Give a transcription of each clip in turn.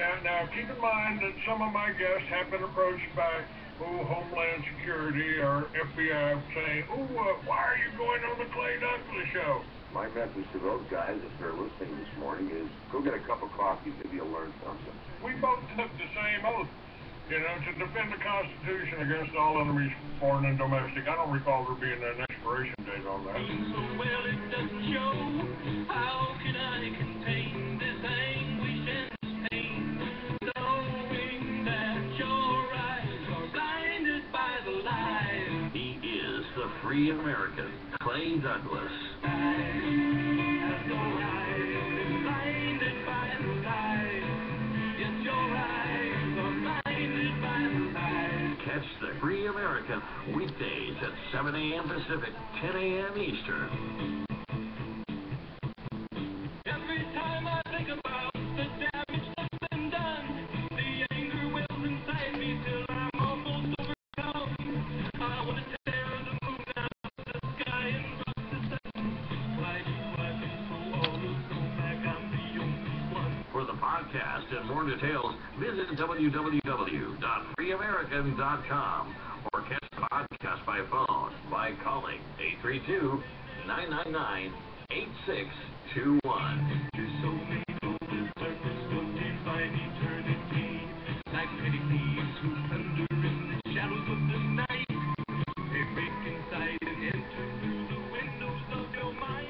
Now, keep in mind that some of my guests have been approached by Homeland Security or FBI saying, why are you going on the Clay Douglas show? My message to those guys, if they're listening this morning, is go get a cup of coffee. Maybe you'll learn something. We both took the same oath, to defend the Constitution against all enemies, foreign and domestic. I don't recall there being an expiration date on that. So well it doesn't show. How can I contain this anguish and this pain? Knowing that your eyes are blinded by the lies. He is the free American, Clay Douglas. Catch the Free American weekdays at 7 a.m. Pacific, 10 a.m. Eastern. Every time I think about the damage that's been done, the anger wells inside me till I'm almost overcome. I want to tear the moon out of the sky and bust the sun. Why do I feel so all alone like I'm the only one? For the podcast and more details, visit www.freeamerican.com or catch the podcast by phone by calling 832-999-8621. There's so many open purpose of divine eternity, like pretty thieves who thunder in the shadows of the night. They break inside and enter through the windows of your mind.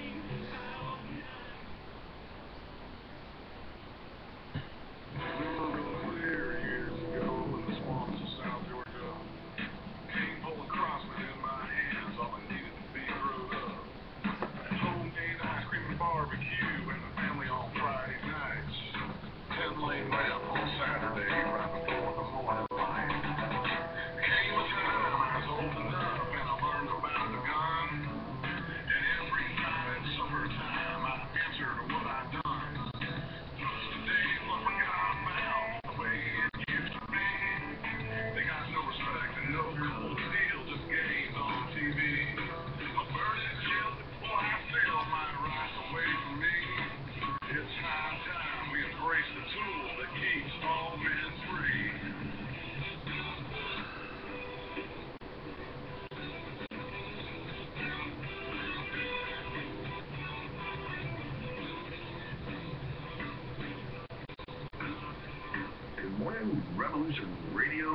Revolution Radio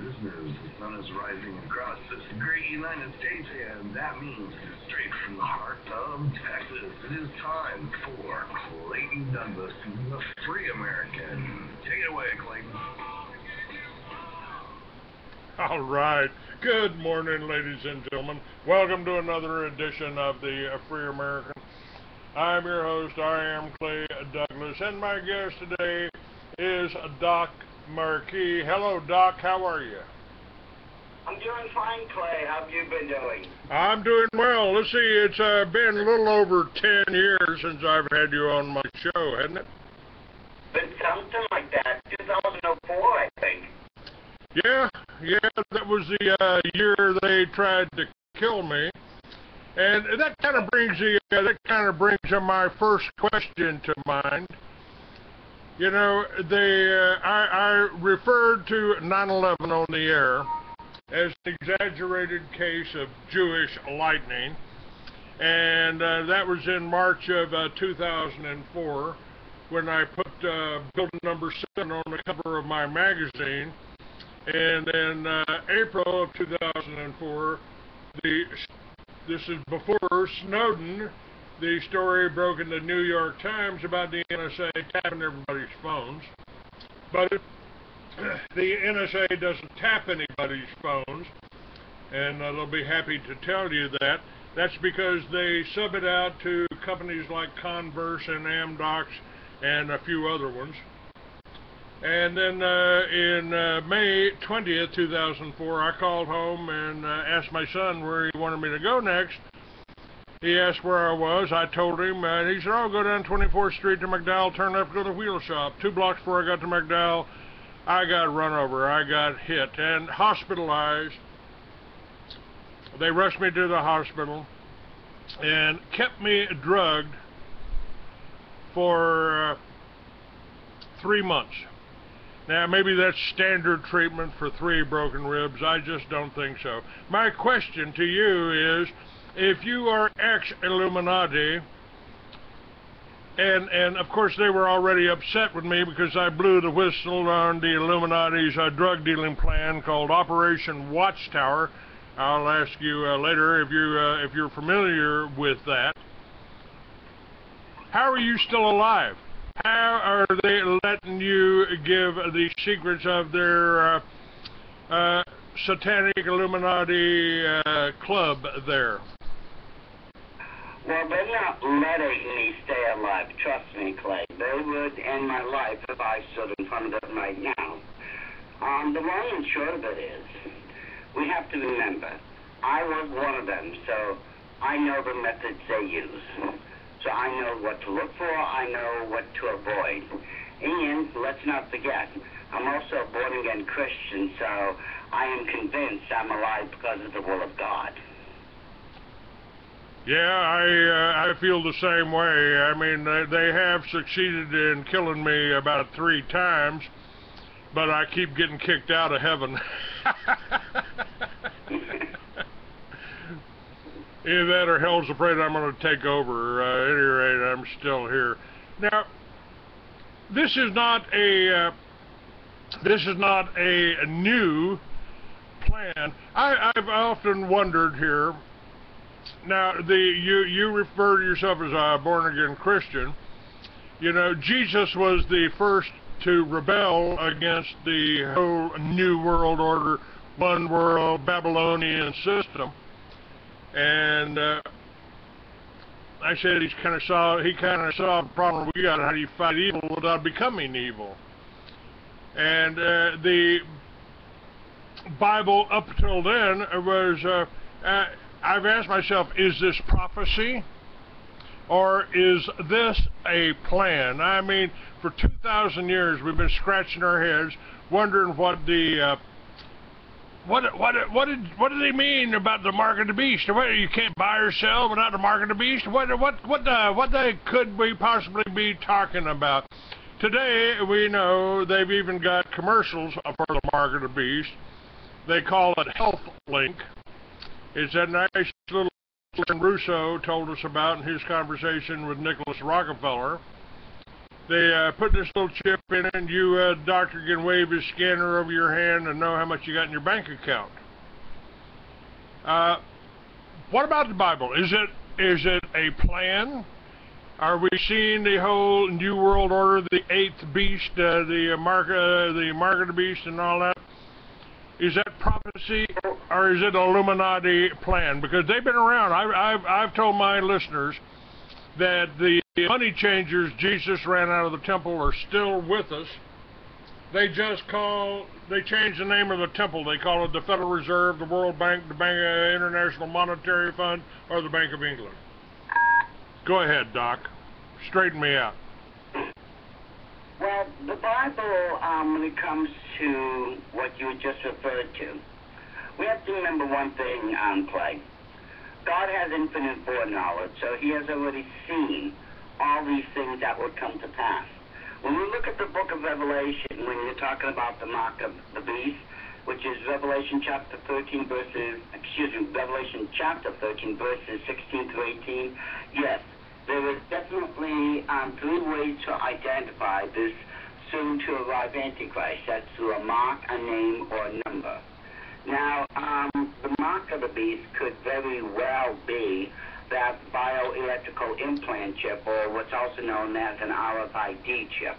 listeners, the sun is rising across this great United States, and that means straight from the heart of Texas, it is time for Clayton Douglas, the Free American. Take it away, Clayton. All right. Good morning, ladies and gentlemen. Welcome to another edition of the Free American. I'm your host, I am Clay Douglas, and my guest today is Doc Marquis. Hello, Doc. How are you? I'm doing fine, Clay. How have you been doing? I'm doing well. Let's see, it's been a little over 10 years since I've had you on my show, hasn't it? Been something like that. 2004, I think. Yeah, that was the year they tried to kill me. And that kind of brings my first question to mind. I referred to 9/11 on the air as an exaggerated case of Jewish lightning, and that was in March of 2004 when I put building number 7 on the cover of my magazine, and in April of 2004, this is before Snowden. The story broke in the New York Times about the NSA tapping everybody's phones. But the NSA doesn't tap anybody's phones, and they'll be happy to tell you that. That's because they sub it out to companies like Converse and Amdocs and a few other ones. And then in May 20th, 2004, I called home and asked my son where he wanted me to go next. He asked where I was. I told him, and he said, go down 24th Street to McDowell, turn left, go to the wheel shop. 2 blocks before I got to McDowell, I got run over. I got hit and hospitalized. They rushed me to the hospital and kept me drugged for 3 months. Now, maybe that's standard treatment for 3 broken ribs. I just don't think so. My question to you is, if you are ex-Illuminati, and of course they were already upset with me because I blew the whistle on the Illuminati's drug dealing plan called Operation Watchtower. I'll ask you later if you're familiar with that. How are you still alive? How are they letting you give the secrets of their satanic Illuminati club there? Well, they're not letting me stay alive. Trust me, Clay. They would end my life if I stood in front of them right now. The long and short of it is, we have to remember, I was one of them, so I know the methods they use. So I know what to look for, I know what to avoid. And let's not forget, I'm also a born-again Christian, so I am convinced I'm alive because of the will of God. Yeah, I feel the same way. I mean, they have succeeded in killing me about 3 times, but I keep getting kicked out of heaven. Either that or hell's afraid I'm going to take over. At any rate, I'm still here. Now, this is not a new plan. I've often wondered here. Now, you refer to yourself as a born-again Christian. You know, Jesus was the first to rebel against the whole New World Order, one world Babylonian system. And I said he kind of saw the problem we got. How do you fight evil without becoming evil? And the Bible up till then was. I've asked myself, is this prophecy, or is this a plan? I mean, for 2,000 years we've been scratching our heads, wondering what the what do they mean about the mark of the beast? What, you can't buy or sell without the mark of the beast? What they could we possibly be talking about? Today we know they've even got commercials for the mark of the beast. They call it Health Link. It's that nice little Russo told us about in his conversation with Nicholas Rockefeller. They put this little chip in it, and you, doctor, can wave his scanner over your hand and know how much you got in your bank account. What about the Bible? Is it a plan? Are we seeing the whole New World Order, the 8th beast, the mark of the beast, and all that? Is that prophecy, or is it an Illuminati plan? Because they've been around. I've told my listeners that the money changers Jesus ran out of the temple are still with us. They changed the name of the temple. They call it the Federal Reserve, the World Bank, the International Monetary Fund, or the Bank of England. Go ahead, Doc. Straighten me out. Well, the Bible, when it comes to what you just referred to, we have to remember one thing, Clay. God has infinite foreknowledge, so he has already seen all these things that would come to pass. When we look at the book of Revelation, when you're talking about the mark of the beast, which is Revelation chapter 13, Revelation chapter 13, verses 16 through 18, yes, there is definitely 3 ways to identify this soon-to-arrive Antichrist. That's through a mark, a name, or a number. Now, the mark of the beast could very well be that bioelectrical implant chip, or what's also known as an RFID chip.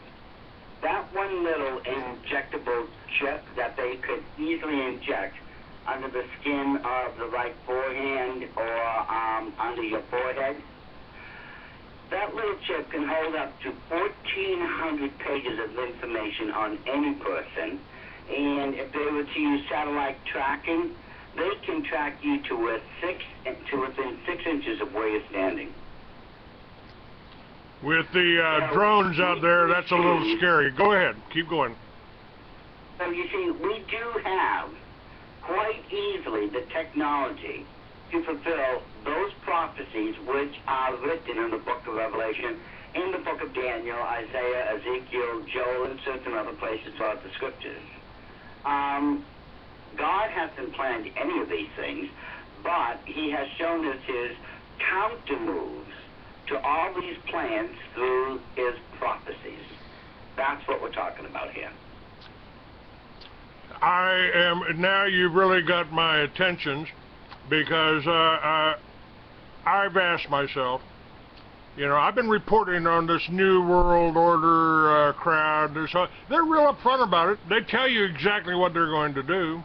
That one little injectable chip that they could easily inject under the skin of the right forehand or under your forehead, that little chip can hold up to 1,400 pages of information on any person. And if they were to use satellite tracking, they can track you to within 6 inches of where you're standing. With the drones out there, that's a little scary. Go ahead. Keep going. So you see, we do have quite easily the technology to fulfill those prophecies which are written in the book of Revelation in the book of Daniel, Isaiah, Ezekiel, Joel, and certain other places throughout the scriptures. God hasn't planned any of these things, but he has shown us his counter moves to all these plans through his prophecies. That's what we're talking about here. Now you've really got my attention, because I've asked myself, you know, I've been reporting on this New World Order crowd. They're real upfront about it. They tell you exactly what they're going to do.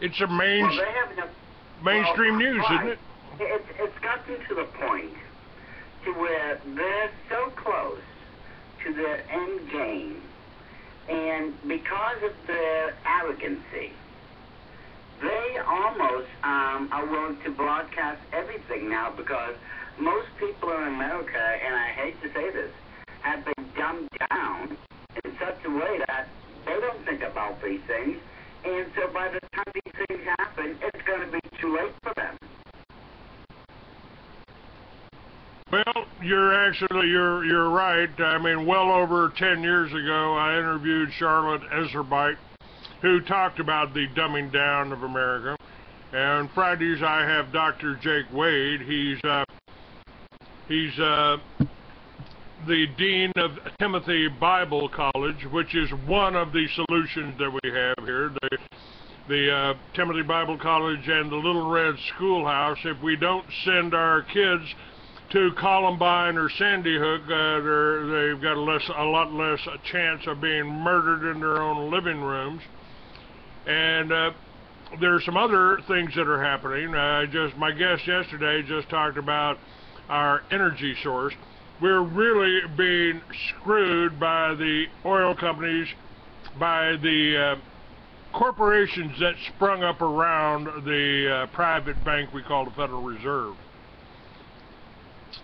It's a mainstream news, isn't it? It's gotten to the point to where they're so close to their end game, and because of their arrogancy, they almost are willing to broadcast everything now, because most people in America, and I hate to say this, have been dumbed down in such a way that they don't think about these things, and so by the time these things happen, it's going to be too late for them. Well, you're right. I mean, well over 10 years ago, I interviewed Charlotte Ezerbite, who talked about the dumbing down of America. And Fridays, I have Dr. Jake Wade. He's the dean of Timothy Bible College, which is one of the solutions that we have here. The Timothy Bible College and the Little Red Schoolhouse. If we don't send our kids to Columbine or Sandy Hook, they've got a lot less chance of being murdered in their own living rooms. And there are some other things that are happening. My guest yesterday just talked about our energy source. We're really being screwed by the oil companies, by the corporations that sprung up around the private bank we call the Federal Reserve.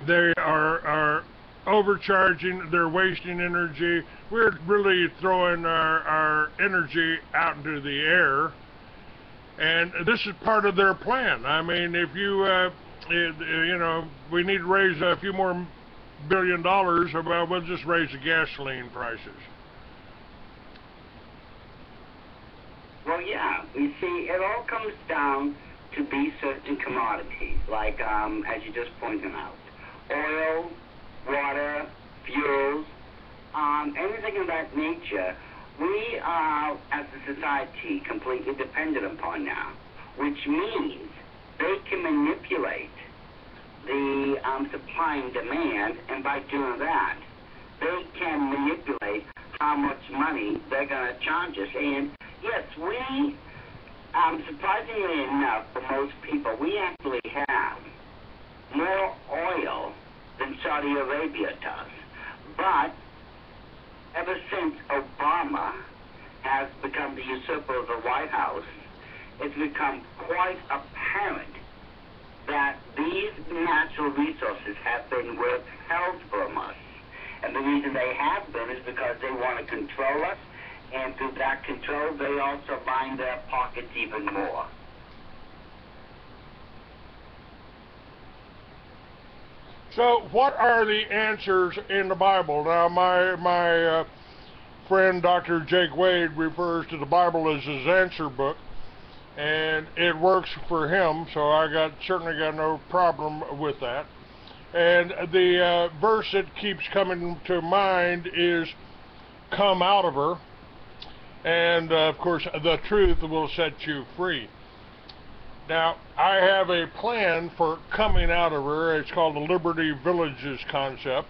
They are overcharging, they're wasting energy. We're really throwing our energy out into the air, and this is part of their plan. I mean, if you know, we need to raise a few more $1 billion, well, we'll just raise the gasoline prices. Well, yeah, you see, it all comes down to be certain commodities, like, as you just pointed out, oil, water, fuels, anything of that nature. We are, as a society, completely dependent upon now, which means they can manipulate the supply and demand, and by doing that, they can manipulate how much money they're going to charge us. And yes, we, surprisingly enough, for most people, we actually have more oil than Saudi Arabia does. But ever since Obama has become the usurper of the White House, it's become quite apparent that these natural resources have been withheld from us. And the reason they have been is because they want to control us, and through that control, they also line their pockets even more. So, what are the answers in the Bible? Now, my friend Dr. Jake Wade refers to the Bible as his answer book, and it works for him, so I certainly got no problem with that. And the verse that keeps coming to mind is, "Come out of her," and of course, "the truth will set you free." Now, I have a plan for coming out of her. It's called the Liberty Villages concept.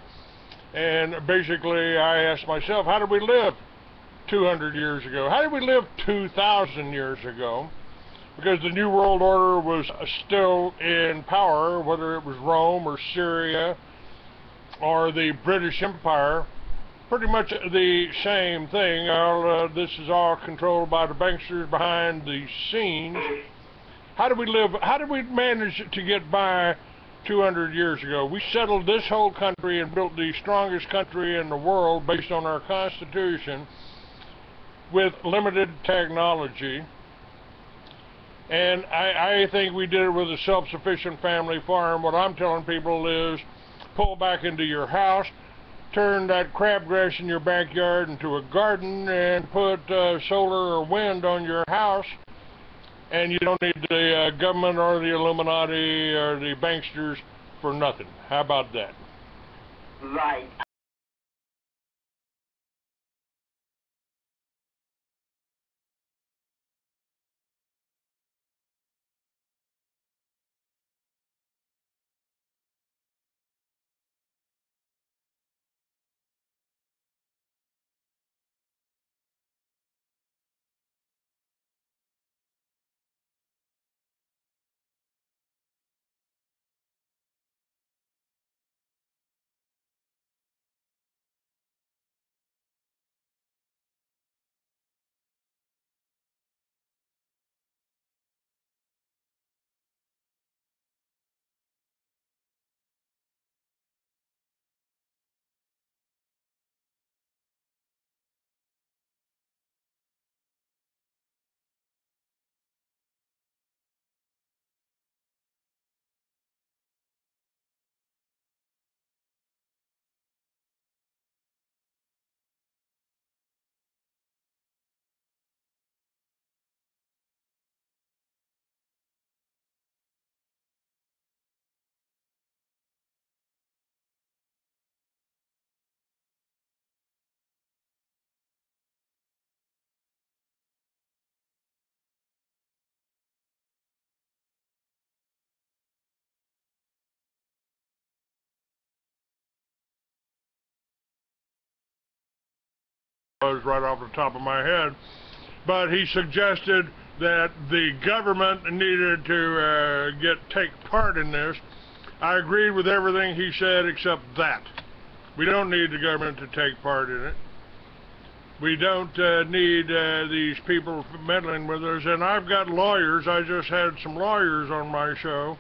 And basically, I asked myself, how did we live 200 years ago? How did we live 2,000 years ago? Because the New World Order was still in power, whether it was Rome or Syria or the British Empire. Pretty much the same thing. This is all controlled by the banksters behind the scenes. How did we live? How did we manage to get by 200 years ago? We settled this whole country and built the strongest country in the world based on our Constitution with limited technology. And I think we did it with a self-sufficient family farm. What I'm telling people is pull back into your house, turn that crabgrass in your backyard into a garden, and put solar or wind on your house, and you don't need the government or the Illuminati or the banksters for nothing. How about that? Right. Right off the top of my head, but he suggested that the government needed to take part in this. I agreed with everything he said except that. We don't need the government to take part in it. We don't need these people meddling with us. And I've got lawyers. I just had some lawyers on my show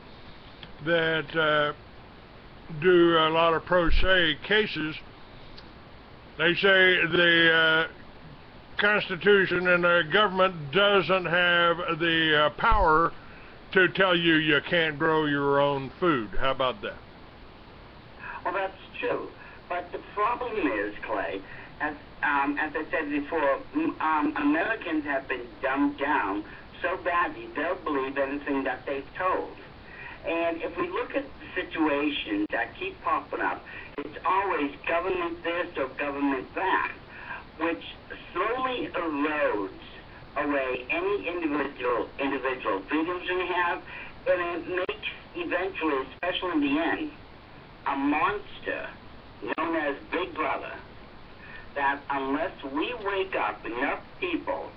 that do a lot of pro se cases. They say the Constitution and the government doesn't have the power to tell you you can't grow your own food. How about that? Well, that's true. But the problem is, Clay, as I said before, Americans have been dumbed down so badly they'll believe anything that they've told. And if we look at the situations that keep popping up, it's always government this or government that, which slowly erodes away any individual freedoms we have, and it makes eventually, especially in the end, a monster known as Big Brother, that unless we wake up enough people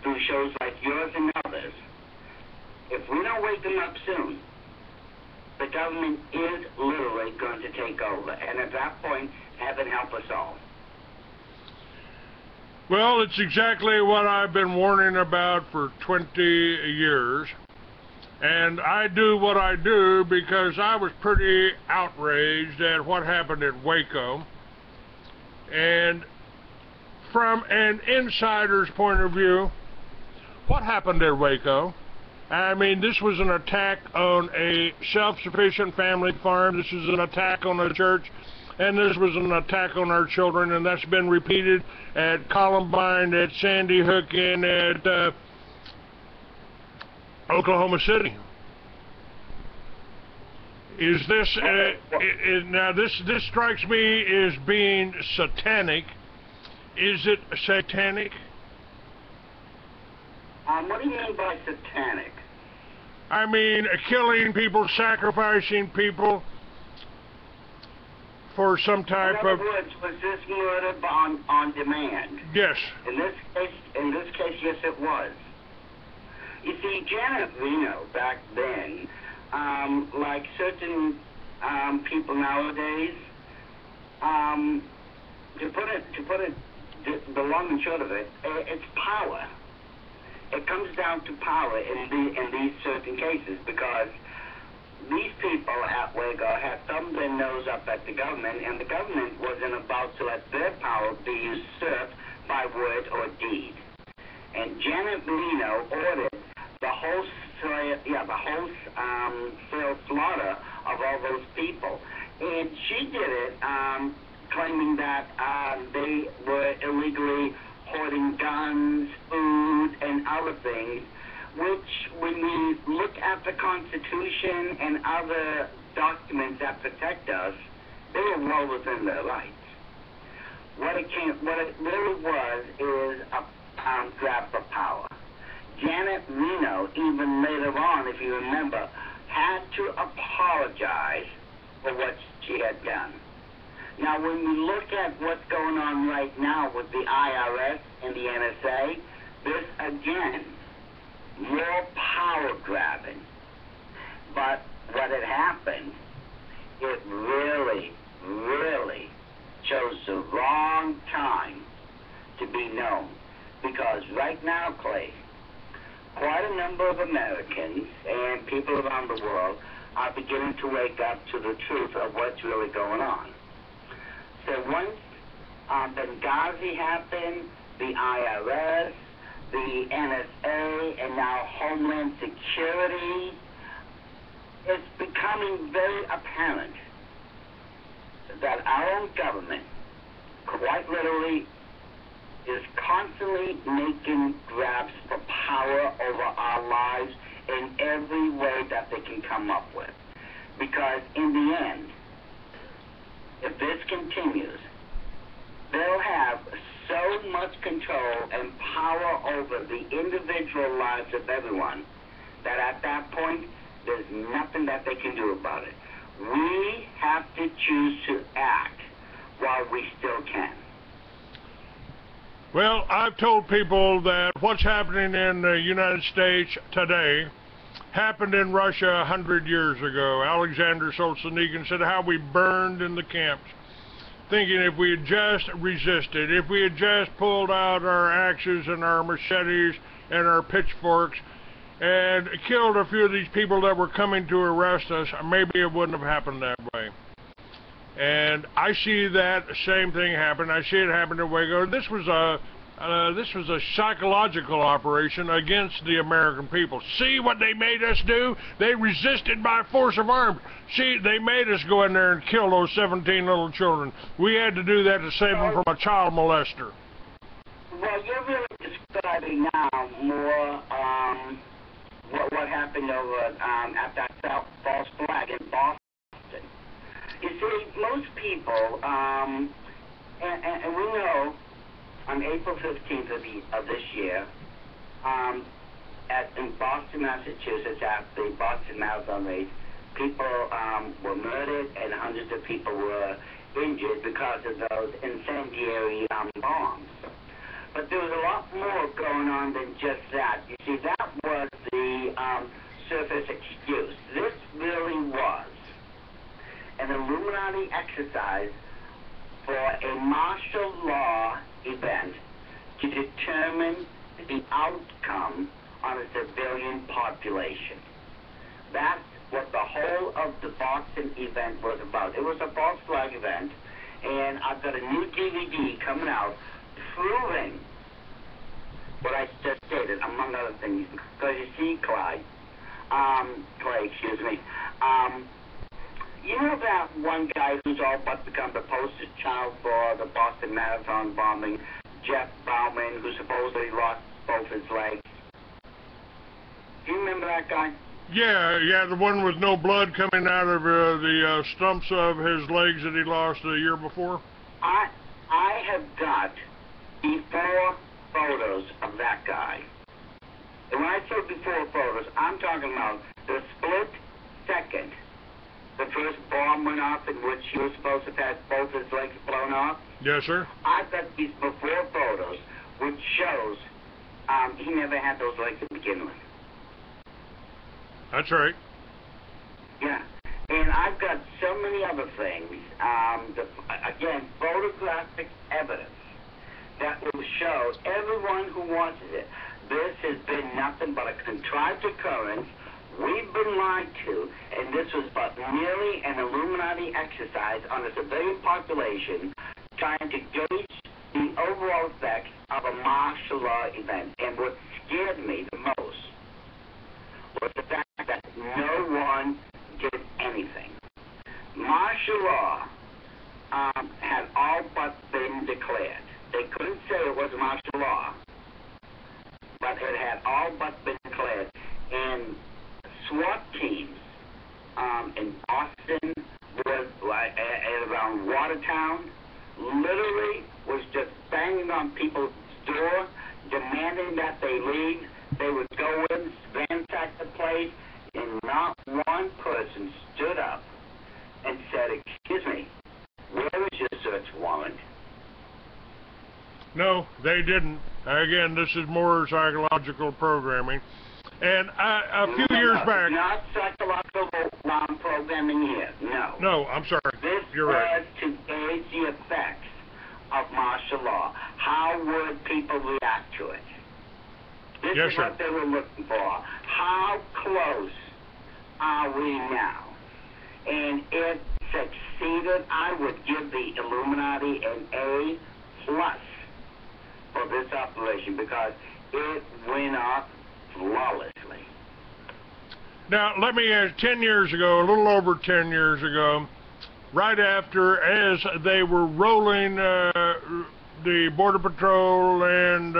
through shows like yours and others, if we don't wake them up soon, the government is literally going to take over. And at that point, heaven help us all. Well, it's exactly what I've been warning about for 20 years. And I do what I do because I was pretty outraged at what happened at Waco. And from an insider's point of view, what happened at Waco? I mean, this was an attack on a self-sufficient family farm. This was an attack on a church. And this was an attack on our children. And that's been repeated at Columbine, at Sandy Hook, and at Oklahoma City. Is this now? This strikes me as being satanic. Is it satanic? What do you mean by satanic? I mean, killing people, sacrificing people for some type of. In other words, was this murder on demand? Yes. In this case, yes, it was. You see, Janet Reno back then, like certain people nowadays, to put it, the long and short of it, it's power. It comes down to power in these certain cases, because these people at Waco had thumbed their nose up at the government, and the government wasn't about to let their power be usurped by word or deed. And Janet Reno ordered the wholesale slaughter of all those people. And she did it, claiming that they were illegally hoarding guns, food, and other things, which, when we look at the Constitution and other documents that protect us, they were well within their rights. What it really was is a grab for power. Janet Reno, even later on, if you remember, had to apologize for what she had done. Now, when we look at what's going on right now with the IRS and the NSA, this, again, more power grabbing. But what had happened, it really, really chose the wrong time to be known. Because right now, Clay, quite a number of Americans and people around the world are beginning to wake up to the truth of what's really going on. So once Benghazi happened, the IRS, the NSA, and now Homeland Security, it's becoming very apparent that our own government, quite literally, is constantly making grabs for power over our lives in every way that they can come up with. Because in the end, if this continues, they'll have so much control and power over the individual lives of everyone that at that point, there's nothing that they can do about it. We have to choose to act while we still can. Well, I've told people that what's happening in the United States today happened in Russia 100 years ago. Alexander Solzhenitsyn said how we burned in the camps, thinking if we had just resisted, if we had just pulled out our axes and our machetes and our pitchforks and killed a few of these people that were coming to arrest us, maybe it wouldn't have happened that way. And I see that same thing happen. I see it happen in Waco. This was a psychological operation against the American people. See what they made us do? They resisted by force of arms. See, they made us go in there and kill those 17 little children. We had to do that to save them from a child molester. Well, you're really describing now more what happened over at that false flag in Boston. You see, most people, and we know on April 15th of this year, in Boston, Massachusetts, at the Boston Marathon race, people were murdered and hundreds of people were injured because of those incendiary bombs. But there was a lot more going on than just that. You see, that was the surface excuse. This really was an Illuminati exercise for a martial law event to determine the outcome on a civilian population. That's what the whole of the Boston event was about. It was a false flag event, and I've got a new DVD coming out proving what I just stated, among other things. Because you see, Clay, excuse me, you know that one guy who's all but become the poster child for the Boston Marathon bombing, Jeff Bauman, who supposedly lost both his legs? Do you remember that guy? Yeah, the one with no blood coming out of the stumps of his legs that he lost the year before? I have got before photos of that guy. And when I say before photos, I'm talking about the split second the first bomb went off in which he was supposed to have had both his legs blown off. Yes, sir. I've got these before photos which shows he never had those legs to begin with. That's right. Yeah. And I've got so many other things, again, photographic evidence that will show everyone who watches it. This has been nothing but a contrived occurrence. We've been lied to, and this was but merely an Illuminati exercise on a civilian population trying to gauge the overall effects of a martial law event. And what scared me the most was the fact that no one did anything. SWAT teams in Boston, was around Watertown, literally was just banging on people's door, demanding that they leave. They would go in, ransack the place, and not one person stood up and said, "Excuse me, where is your search warrant?" No, they didn't. Again, this is more psychological programming. And a few years back... Not psychological programming here, no. No, I'm sorry. You're right. This was to gauge the effects of martial law. How would people react to it? This Yes, is sir. what they were looking for. How close are we now? And it succeeded. I would give the Illuminati an A+ for this operation because it went off flawlessly. Now, let me ask, 10 years ago, a little over 10 years ago, right after, as they were rolling the Border Patrol and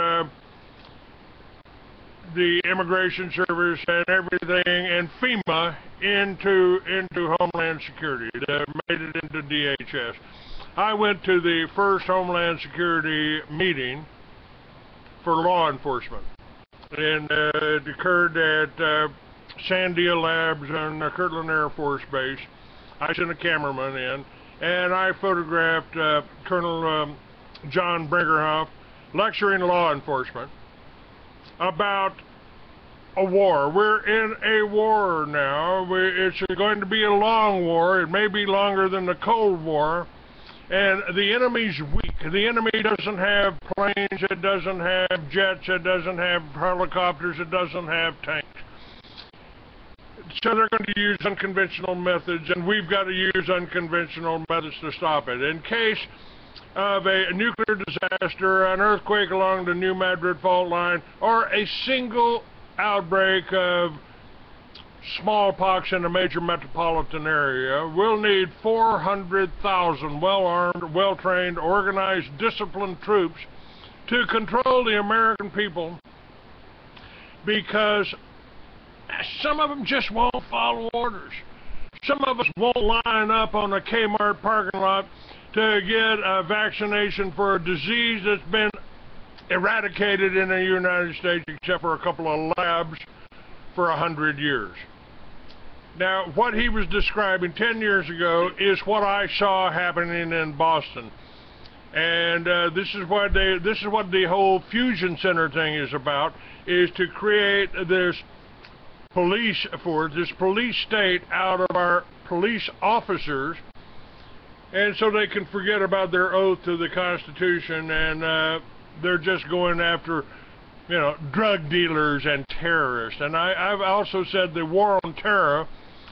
the Immigration Service and everything, and FEMA into Homeland Security, that made it into DHS. I went to the first Homeland Security meeting for law enforcement, and it occurred at Sandia Labs on Kirtland Air Force Base. I sent a cameraman in, and I photographed Colonel John Brinkerhoff lecturing law enforcement about a war. We're in a war now. It's going to be a long war. It may be longer than the Cold War. And the enemy's weak. The enemy doesn't have planes. It doesn't have jets. It doesn't have helicopters. It doesn't have tanks. So they're going to use unconventional methods, and we've got to use unconventional methods to stop it. In case of a nuclear disaster, an earthquake along the New Madrid fault line, or a single outbreak of smallpox in a major metropolitan area, we'll need 400,000 well-armed, well-trained, organized, disciplined troops to control the American people, because some of them just won't follow orders. Some of us won't line up on a Kmart parking lot to get a vaccination for a disease that's been eradicated in the United States, except for a couple of labs, for 100 years. Now, what he was describing 10 years ago is what I saw happening in Boston. And this is what the whole fusion center thing is about, is to create this police force, this police state out of our police officers, and so they can forget about their oath to the Constitution, and they're just going after, you know, drug dealers and terrorists. And I've also said the war on terror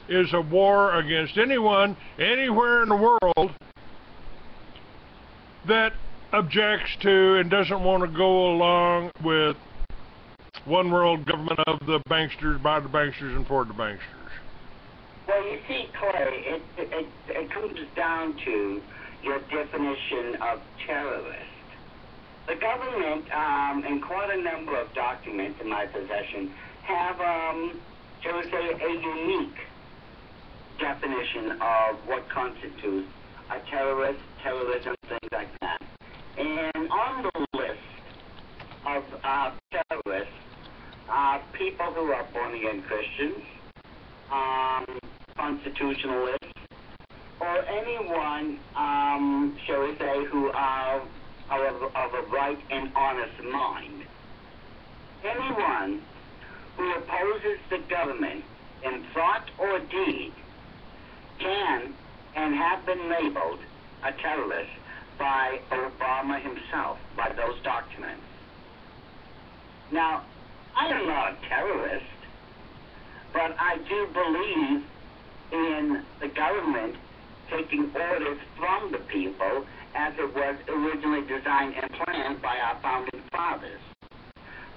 is a war against anyone, anywhere in the world, that objects to and doesn't want to go along with one world government of the banksters, by the banksters, and for the banksters. Well, you see, Clay, it comes down to your definition of terrorist. The government, and quite a number of documents in my possession, have, shall we say, a unique definition of what constitutes a terrorist, terrorism, things like that. And on the list of terrorists are people who are born-again Christians, constitutionalists, or anyone, shall we say, who are of a right and honest mind. Anyone who opposes the government in thought or deed can and have been labeled a terrorist by Obama himself, by those documents. Now, I am not a terrorist, but I do believe in the government taking orders from the people as it was originally designed and planned by our founding fathers.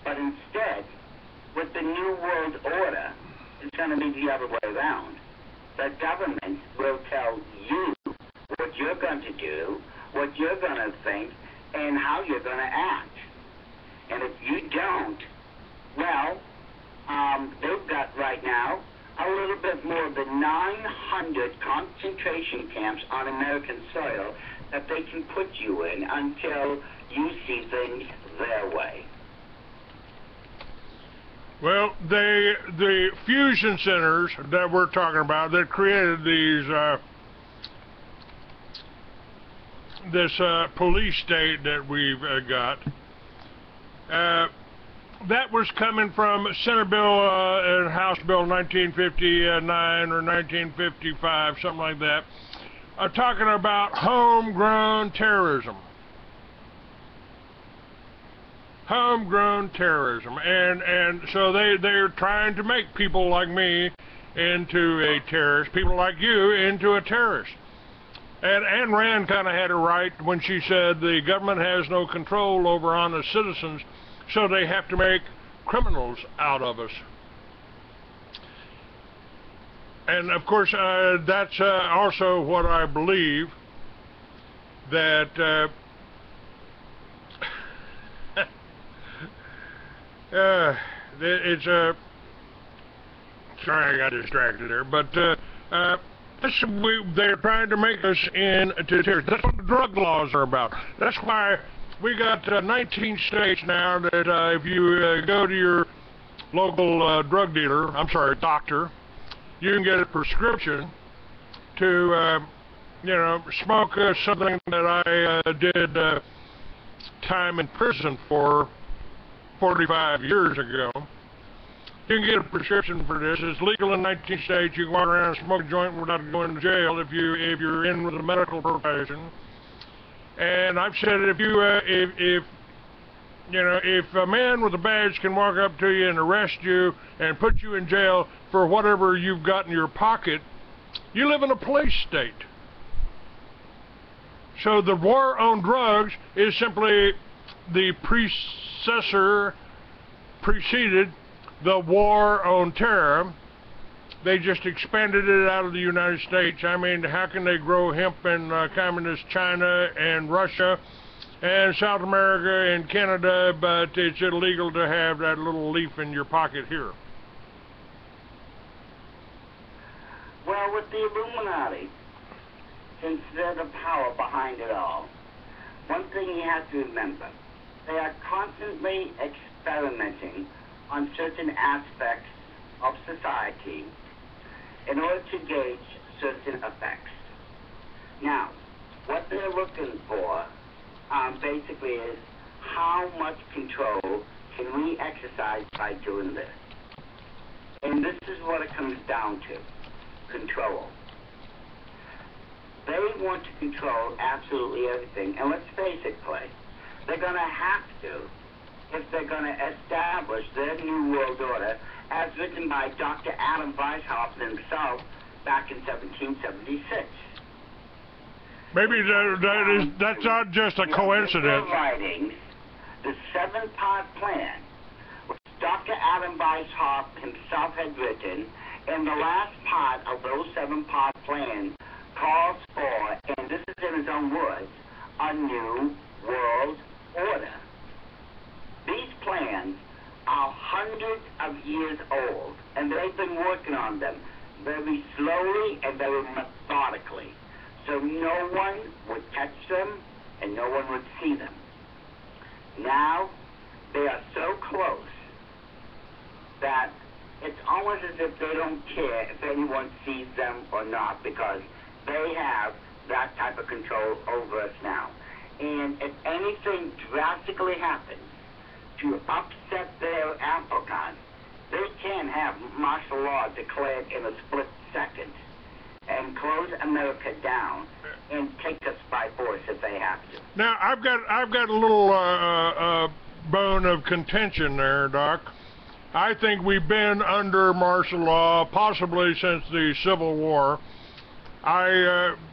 But instead, with the New World Order, it's going to be the other way around. The government will tell you what you're going to do, what you're going to think, and how you're going to act. And if you don't, well, they've got right now a little bit more than 900 concentration camps on American soil that they can put you in until you see things their way. Well, the fusion centers that we're talking about that created these this police state that we've got, that was coming from Senate Bill and House Bill 1959 or 1955, something like that, talking about homegrown terrorism. Homegrown terrorism, and so they're trying to make people like me into a terrorist, people like you into a terrorist. And Ayn Rand kind of had it right when she said the government has no control over honest citizens, so they have to make criminals out of us. And of course, that's also what I believe, that it's a sorry, I got distracted there, but they're trying to make us into terrorists. That's what the drug laws are about. That's why we got 19 states now that if you go to your local drug dealer, I'm sorry, doctor, you can get a prescription to, smoke something that I did time in prison for 45 years ago. You can get a prescription for this. It's legal in 19 states. You can walk around and smoke a joint without going to jail if you're in with the medical profession. And I've said if a man with a badge can walk up to you and arrest you and put you in jail for whatever you've got in your pocket, you live in a police state. So the war on drugs is simply the preceded the war on terror. They just expanded it out of the United States. I mean, how can they grow hemp in communist China and Russia and South America and Canada, but it's illegal to have that little leaf in your pocket here? Well, with the Illuminati, since they're the power behind it all, one thing you have to remember, they are constantly experimenting on certain aspects of society in order to gauge certain effects. Now, what they're looking for basically is how much control can we exercise by doing this. And this is what it comes down to, control. They want to control absolutely everything. And let's face it, Clay, they're going to have to if they're going to establish their New World Order as written by Dr. Adam Weishaupt himself back in 1776. Maybe that's not just a coincidence. Writings, the 7-part plan, which Dr. Adam Weishaupt himself had written, and the last part of those 7-part plans calls for, and this is in his own words, a new world order. These plans are hundreds of years old, and they've been working on them very slowly and very methodically, so no one would touch them and no one would see them. Now, they are so close that it's almost as if they don't care if anyone sees them or not, because they have that type of control over us now. And if anything drastically happens to upset their apple cart, they can have martial law declared in a split second and close America down and take us by force if they have to. Now, I've got a little bone of contention there, Doc. I think we've been under martial law possibly since the Civil War.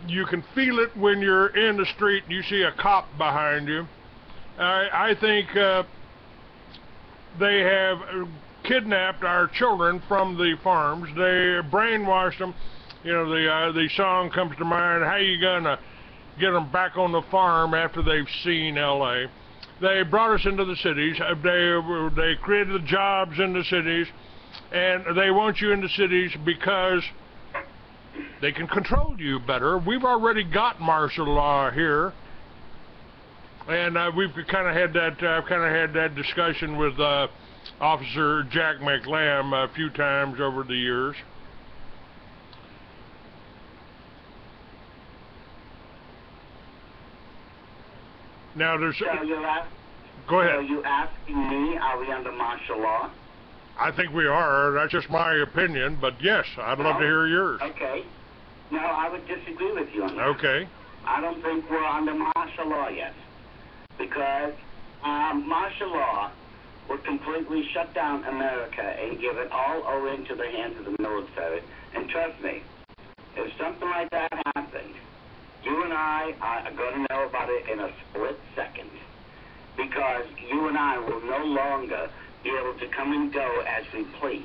You can feel it when you're in the street and you see a cop behind you. I think they have kidnapped our children from the farms. They brainwashed them. You know, the song comes to mind, how you gonna get them back on the farm after they've seen L.A.? They brought us into the cities. They created the jobs in the cities. And they want you in the cities because they can control you better. We've already got martial law here, and we've kind of had that. I've kind of had that discussion with Officer Jack McLam a few times over the years. Now there's. So Go ahead. So you asking me, are we under martial law? I think we are. That's just my opinion, but yes, I'd love to hear yours. Okay. No, I would disagree with you on that. Okay. I don't think we're under martial law yet, because martial law would completely shut down America and give it all over into the hands of the military. And trust me, if something like that happened, you and I are going to know about it in a split second, because you and I will no longer be able to come and go as we please.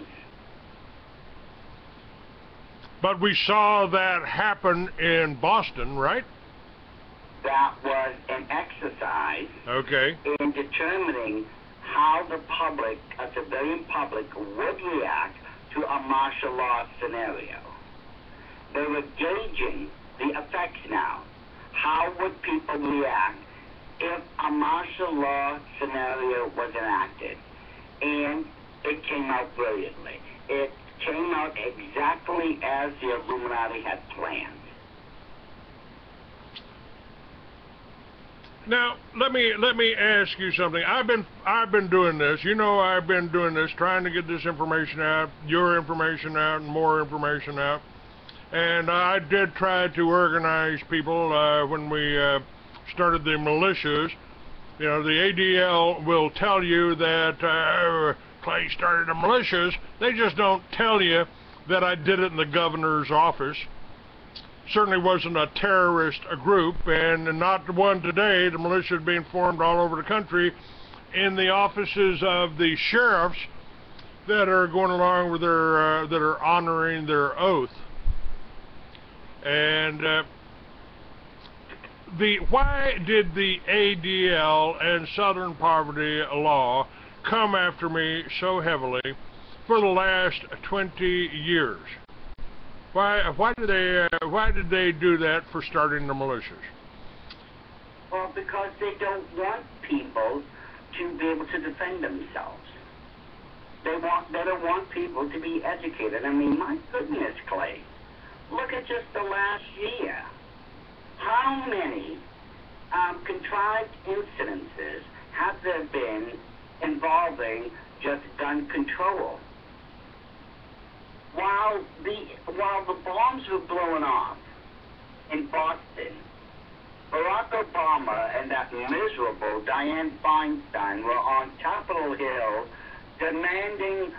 But we saw that happen in Boston, right? That was an exercise in determining how the public, a civilian public, would react to a martial law scenario. They were gauging the effects now. How would people react if a martial law scenario was enacted? And it came out brilliantly. It came out exactly as the Illuminati had planned. Now, let me ask you something. I've been doing this. You know, I've been doing this, trying to get this information out, your information out, and more information out. And I did try to organize people when we started the militias. You know, the ADL will tell you that Clay started the militias. They just don't tell you that I did it in the governor's office. Certainly wasn't a terrorist group, and not one today. The militia is being formed all over the country in the offices of the sheriffs that are going along with their that are honoring their oath. And why did the ADL and Southern Poverty Law come after me so heavily for the last 20 years? Why did they do that for starting the militias? Well, because they don't want people to be able to defend themselves. They don't want people to be educated. I mean, my goodness, Clay, look at just the last year. How many contrived incidences have there been involving just gun control? While the bombs were blowing off in Boston, Barack Obama and that miserable Dianne Feinstein were on Capitol Hill demanding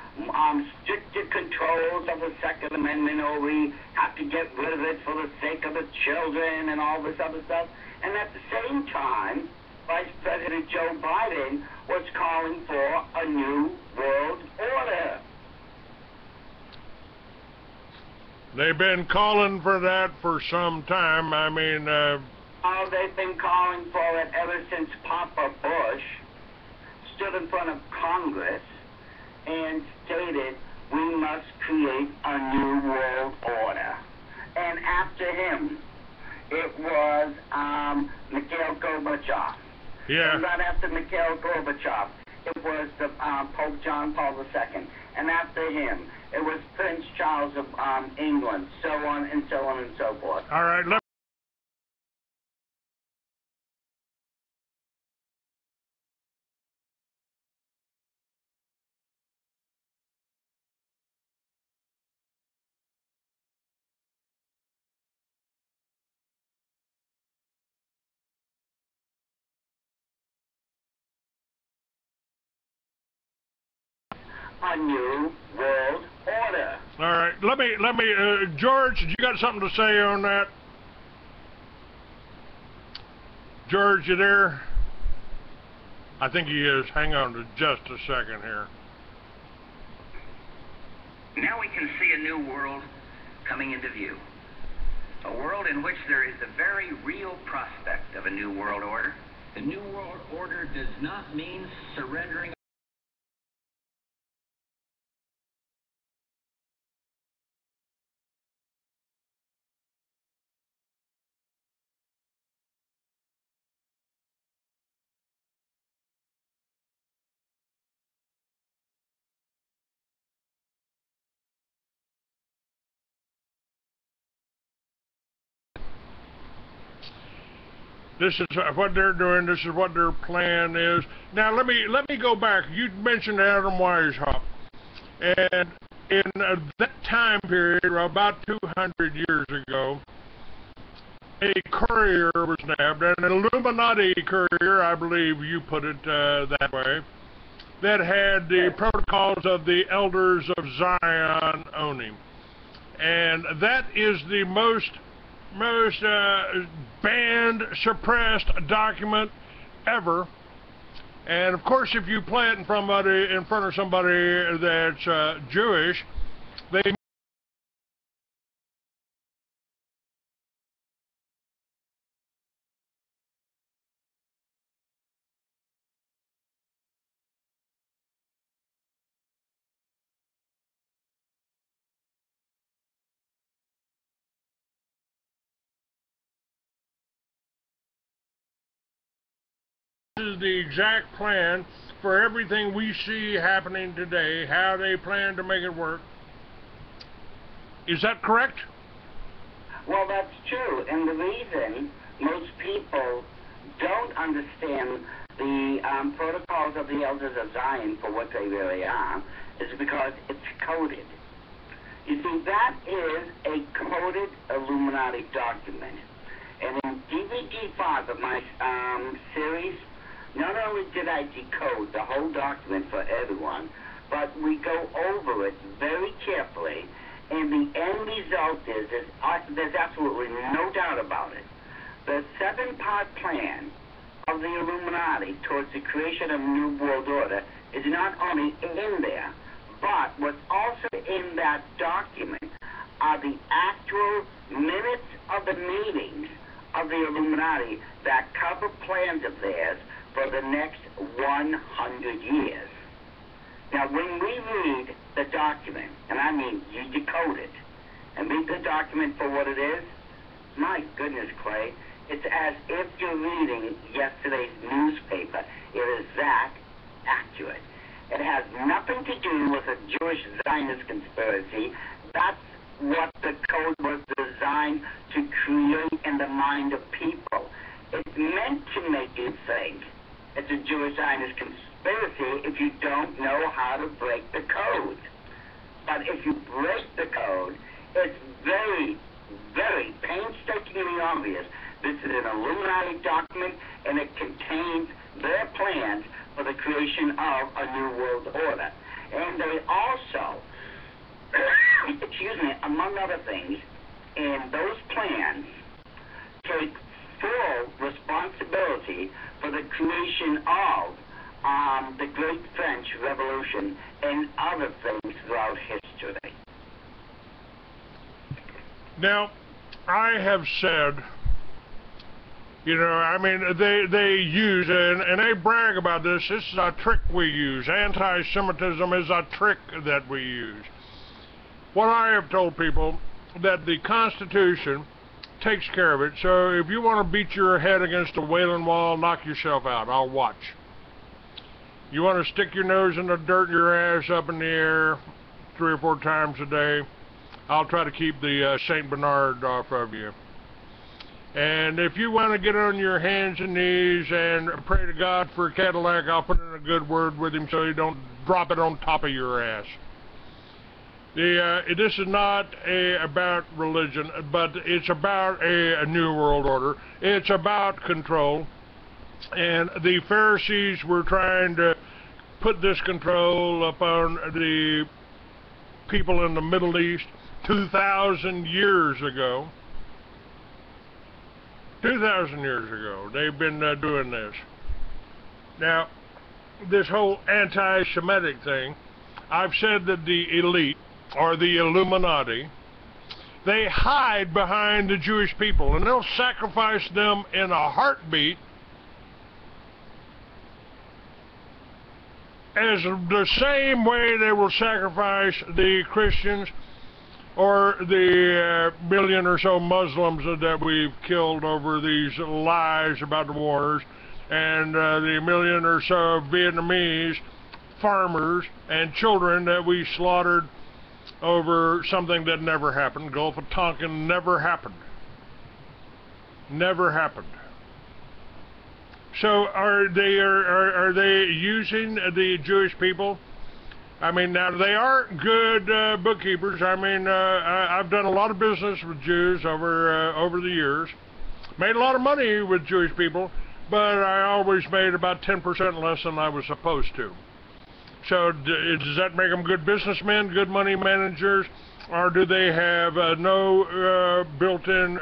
stricter controls of the Second Amendment, or we have to get rid of it for the sake of the children and all this other stuff. And at the same time, Vice President Joe Biden was calling for a new world order. They've been calling for that for some time. I mean, oh, they've been calling for it ever since Papa Bush stood in front of Congress and stated, we must create a new world order. And after him, it was Mikhail Gorbachev. yeah. And right after Mikhail Gorbachev, it was the Pope John Paul II. And after him, it was Prince Charles of England, so on and so on and so forth. All right, A new world order. all right. Let me, George, you got something to say on that? George, you there? I think he is. Hang on to just a second here. Now we can see a new world coming into view. A world in which there is a very real prospect of a new world order. The New World Order does not mean surrendering This is what they're doing. This is what their plan is. Now, let me go back. You mentioned Adam Weishaupt. And in that time period, about 200 years ago, a courier was nabbed, an Illuminati courier, I believe you put it that way, that had the protocols of the elders of Zion on him. And that is the most banned, suppressed document ever. And of course, if you play it in front of somebody that's Jewish, they is the exact plan for everything we see happening today, how they plan to make it work. Is that correct? Well, that's true, and the reason most people don't understand the protocols of the Elders of Zion for what they really are is because it's coded. You see, that is a coded Illuminati document. And in DVD 5 of my series, not only did I decode the whole document for everyone, but we go over it very carefully, and the end result is there's absolutely no doubt about it. The 7-part plan of the Illuminati towards the creation of a new world order is not only in there, but what's also in that document are the actual minutes of the meetings of the Illuminati that cover plans of theirs for the next 100 years. Now, when we read the document, and I mean you decode it, and read the document for what it is, my goodness, Clay, it's as if you're reading yesterday's newspaper. It is that accurate. It has nothing to do with a Jewish Zionist conspiracy. That's what the code was designed to create in the mind of people. It's meant to make you think it's a Jewish Zionist conspiracy if you don't know how to break the code. But if you break the code, it's very, very painstakingly obvious this is an Illuminati document, and it contains their plans for the creation of a new world order. And they also, excuse me, among other things, in those plans, take full responsibility for the creation of the Great French Revolution and other things throughout history. Now, I have said, you know, I mean, they use, and they brag about this, this is a trick we use. Anti-Semitism is a trick that we use. What I have told people, that the Constitution takes care of it, so if you want to beat your head against a Wailing Wall, knock yourself out, I'll watch. You want to stick your nose in the dirt and your ass up in the air 3 or 4 times a day, I'll try to keep the St. Bernard off of you. And if you want to get on your hands and knees and pray to God for a Cadillac, I'll put in a good word with him so you don't drop it on top of your ass. This is not about religion, but it's about a new world order. It's about control. And the Pharisees were trying to put this control upon the people in the Middle East 2,000 years ago. 2,000 years ago, they've been doing this. Now, this whole anti-Semitic thing, I've said that the elite, or the Illuminati, they hide behind the Jewish people, and they'll sacrifice them in a heartbeat as the same way they will sacrifice the Christians or the million or so Muslims that we've killed over these lies about the wars, and the million or so Vietnamese farmers and children that we slaughtered over something that never happened. Gulf of Tonkin never happened. Never happened. So are they using the Jewish people? I mean, now they are good bookkeepers. I mean, I've done a lot of business with Jews over the years. Made a lot of money with Jewish people, but I always made about 10% less than I was supposed to. So does that make them good businessmen, good money managers, or do they have no built-in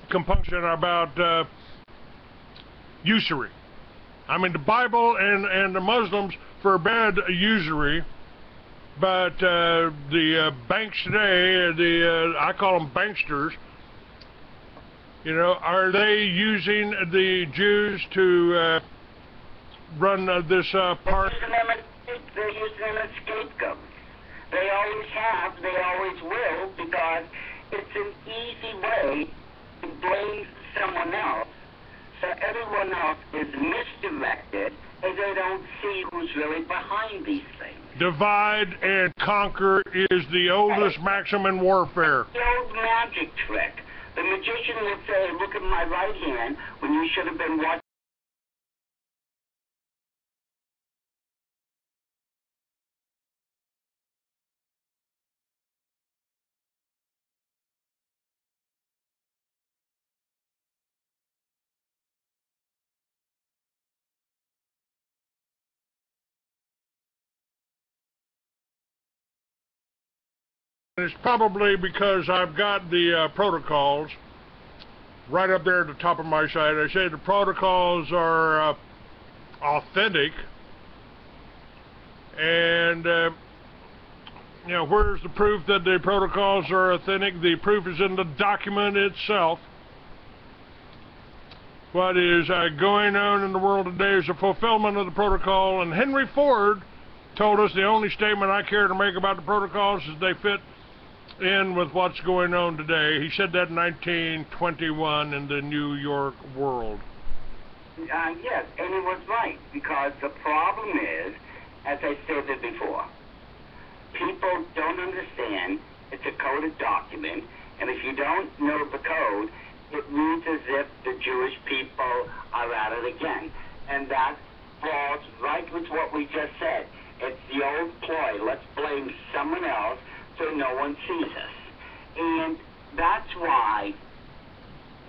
compunction about usury? I mean, the Bible and the Muslims forbid usury, but the banks today, I call them banksters, you know, are they using the Jews to run this part? They're using them as scapegoats. They always have, they always will, because it's an easy way to blame someone else. So everyone else is misdirected, and they don't see who's really behind these things. Divide and conquer is the oldest maxim in warfare. The old magic trick. The magician will say, look at my right hand, when you should have been watching. It's probably because I've got the protocols right up there at the top of my site. I say the protocols are authentic, and you know, where's the proof that the protocols are authentic? The proof is in the document itself. What is going on in the world today is a fulfillment of the protocol, and Henry Ford told us the only statement I care to make about the protocols is they fit in with what's going on today. He said that in 1921 in the New York World. Yes, and he was right, because the problem is, as I stated before, people don't understand it's a coded document, and if you don't know the code, it reads as if the Jewish people are at it again. And that falls right with what we just said. It's the old ploy, let's blame someone else so no one sees us. And that's why,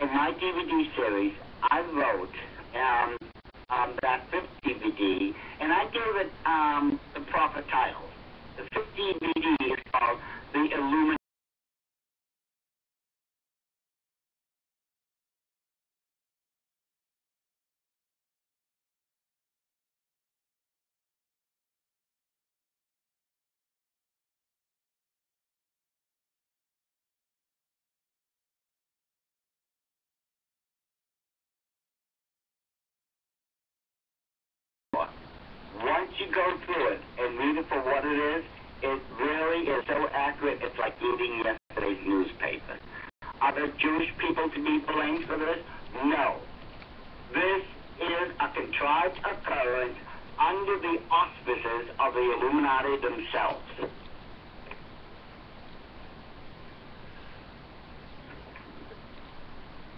in my DVD series, I wrote that fifth DVD, and I gave it the proper title. The fifth DVD is called The Illuminati. Once you go through it and read it for what it really is so accurate, it's like eating yesterday's newspaper. Are the Jewish people to be blamed for this? No. This is a contrived occurrence under the auspices of the Illuminati themselves.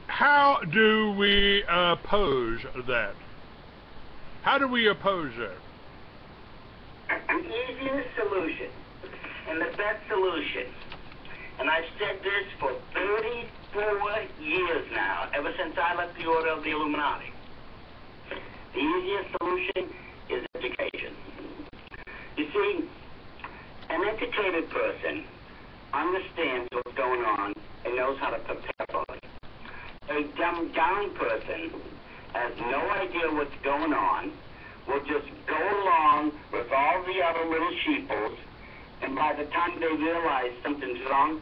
How do we oppose that? How do we oppose that? The easiest solution and the best solution, and I've said this for 34 years now, ever since I left the order of the Illuminati. The easiest solution is education. You see, an educated person understands what's going on and knows how to prepare for it. A dumbed down person has no idea what's going on, will just go along with all the other little sheeples, and by the time they realize something's wrong,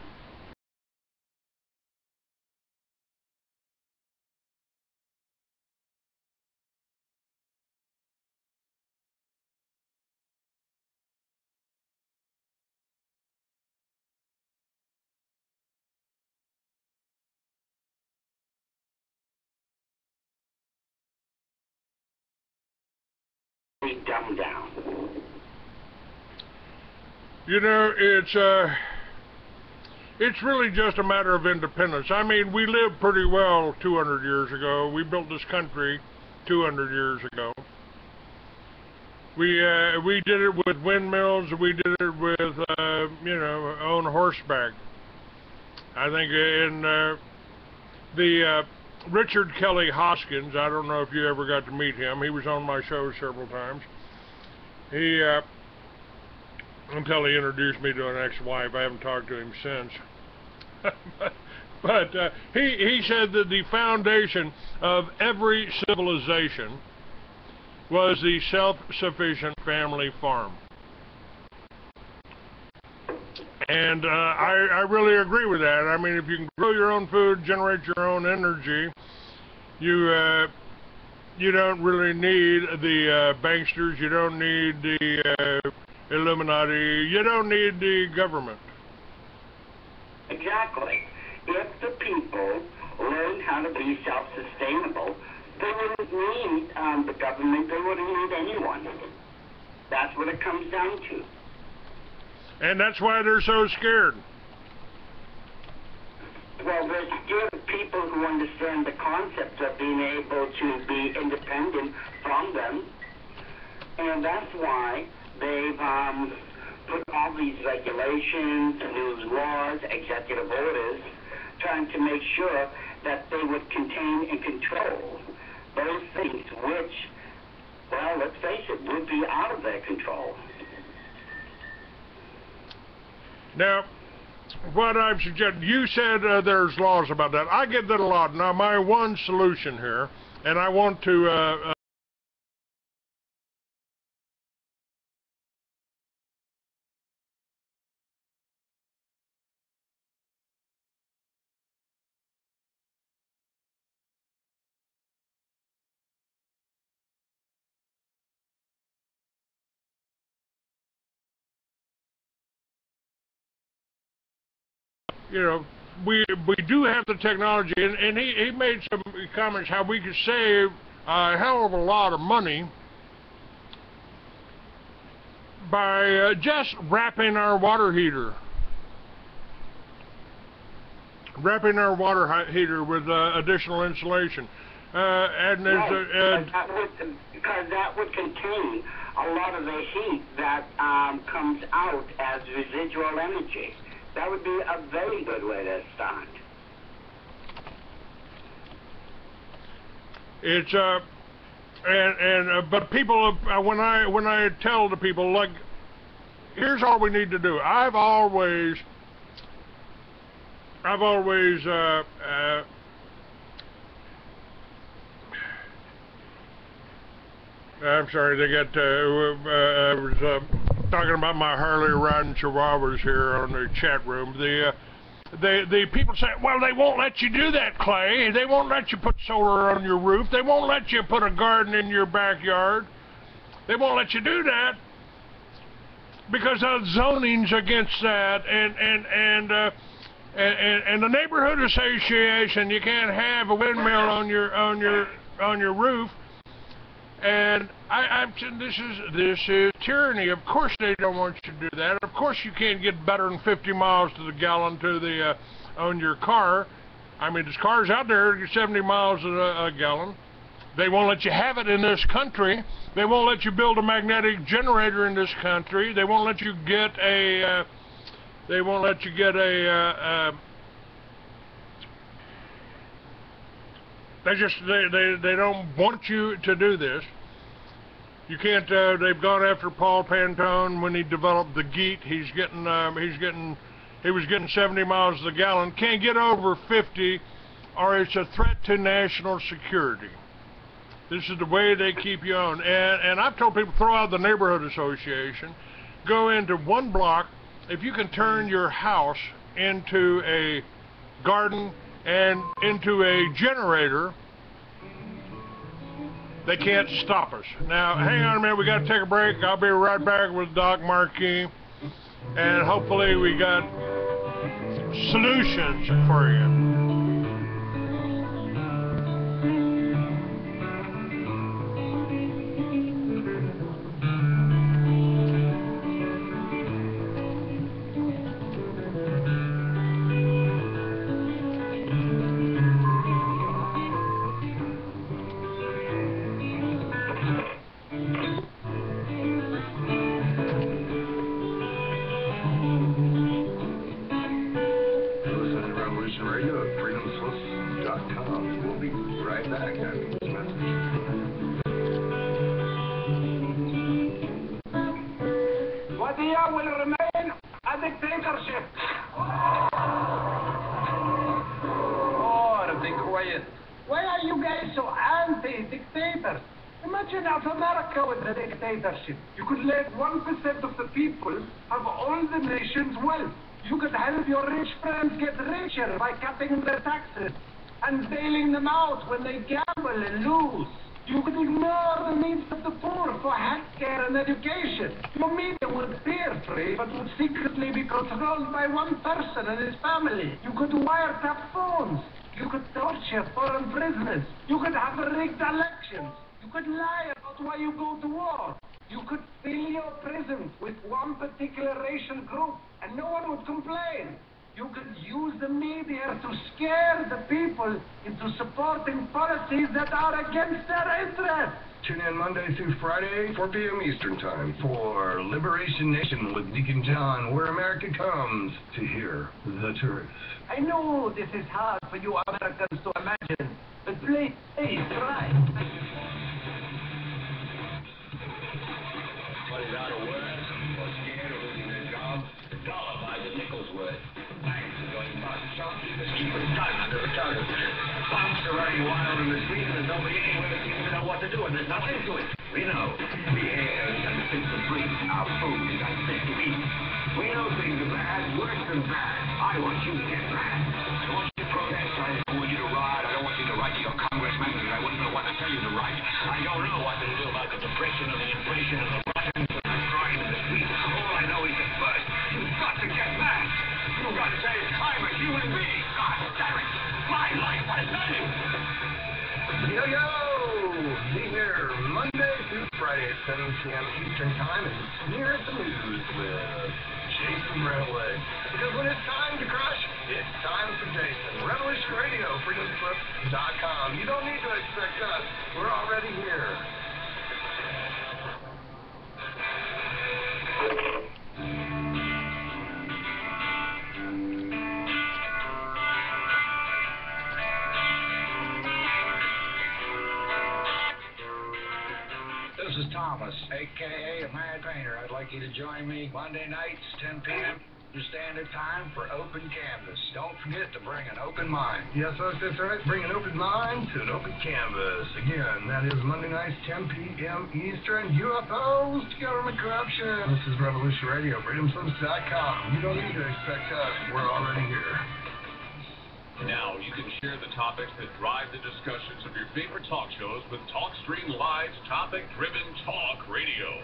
they dumb down. You know, it's really just a matter of independence. I mean, we lived pretty well 200 years ago. We built this country 200 years ago. We did it with windmills. We did it with, on horseback. I think in the Richard Kelly Hoskins, I don't know if you ever got to meet him. He was on my show several times. He, until he introduced me to an ex-wife, I haven't talked to him since. but he said that the foundation of every civilization was the self-sufficient family farm. And I really agree with that. I mean, if you can grow your own food, generate your own energy, you don't really need the banksters, you don't need the Illuminati, you don't need the government. Exactly. If the people learn how to be self-sustainable, they wouldn't need the government, they wouldn't need anyone. That's what it comes down to. And that's why they're so scared. Well, there's still people who understand the concept of being able to be independent from them. And that's why they've put all these regulations, new laws, executive orders, trying to make sure that they would contain and control those things which, well, let's face it, would be out of their control. Now, what I've suggested, you said there's laws about that. I get that a lot. Now, my one solution here, and I want to we do have the technology, and he made some comments how we could save a hell of a lot of money by just wrapping our water heater. Wrapping our water heater with additional insulation. And there's because that would contain a lot of the heat that comes out as residual energy. That would be a very good way to start. It's but people, when I tell the people, like, here's all we need to do. I'm sorry, they got, I was talking about my Harley riding chihuahuas here on the chat room. The people say, well, they won't let you do that, Clay. They won't let you put solar on your roof. They won't let you put a garden in your backyard. They won't let you do that because the zoning's against that, and the neighborhood association, you can't have a windmill on your roof. And this is tyranny. Of course they don't want you to do that. Of course you can't get better than 50 miles to the gallon to the on your car. I mean, there's cars out there that get 70 miles a gallon. They won't let you have it in this country. They won't let you build a magnetic generator in this country. They won't let you get a. They won't let you get a. They don't want you to do this. You can't. They've gone after Paul Pantone when he developed the GEAT. He was getting 70 miles a gallon. Can't get over 50, or it's a threat to national security. This is the way they keep you on. And I've told people, throw out the neighborhood association, go into one block. If you can turn your house into a garden and into a generator, they can't stop us. Now, hang on a minute, we got to take a break. I'll be right back with Doc Marquis, and hopefully we got solutions for you. dictatorship. Oh, be quiet. Why are you guys so anti-dictators? Imagine if America with a dictatorship. You could let 1% of the people have all the nation's wealth. You could help your rich friends get richer by cutting their taxes and bailing them out when they gamble and lose. You could ignore the needs of the poor for healthcare and education. Your media would appear free, but would secretly be controlled by one person and his family. You could wiretap phones. You could torture foreign prisoners. You could have rigged elections. You could lie about why you go to war. You could fill your prisons with one particular racial group, and no one would complain. You could use the media to scare the people into supporting policies that are against their interests. Tune in Monday through Friday, 4 p.m. Eastern Time for Liberation Nation with Deacon John, where America comes to hear the truth. I know this is hard for you Americans to imagine, but please try. Everybody's out of work, or scared of losing their job. The dollar buys a nickel's worth. Banks are going bust. Shopkeepers keep a gun under the tongue. Punks are running wild in the street, and there's nobody anywhere that seems to know what to do, and there's nothing to it. We know the air is unfit to breathe. Our food is unfit to eat. We know things are bad, worse than bad. I want you to get mad. I want you to protest. I don't want you to riot. I don't want you to write to your congressman because I wouldn't know what to tell you to write. I don't know what to do about the depression and the inflation and the Russians and the crying in the streets. All I know is that first, you've got to get mad. You've got to say, I'm a human being. God damn it. My life has value. Yo, yo! Be here Monday through Friday at 7 p.m. Eastern Time and Smear the News with Jason Railway. Because when it's time to crush, it's time for Jason. Revolution Radio, freedomslips.com. You don't need to expect us. We're already here. This is Thomas, a.k.a. a Mad Painter. I'd like you to join me Monday nights, 10 p.m. Standard Time for Open Canvas. Don't forget to bring an open mind. Yes, folks, that's right. Bring an open mind to an open canvas. Again, that is Monday nights, 10 p.m. Eastern. UFOs to government corruption. This is Revolution Radio, freedomslips.com. You don't need to expect us. We're already here. Now you can share the topics that drive the discussions of your favorite talk shows with TalkStream Live's topic-driven talk radio.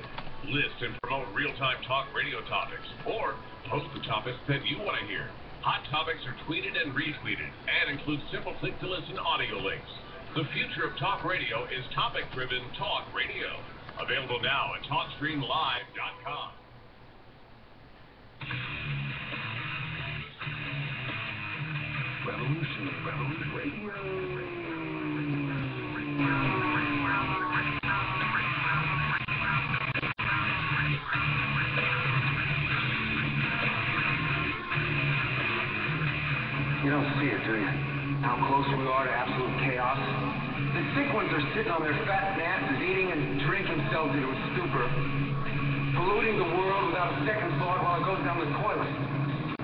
List and promote real-time talk radio topics, or post the topics that you want to hear. Hot topics are tweeted and retweeted, and include simple click-to-listen audio links. The future of talk radio is topic-driven talk radio. Available now at TalkStreamLive.com. Revolution Radio. You don't see it, do you? How close we are to absolute chaos? The sick ones are sitting on their fat asses, eating and drinking themselves into a stupor, polluting the world without a second thought while it goes down the toilet.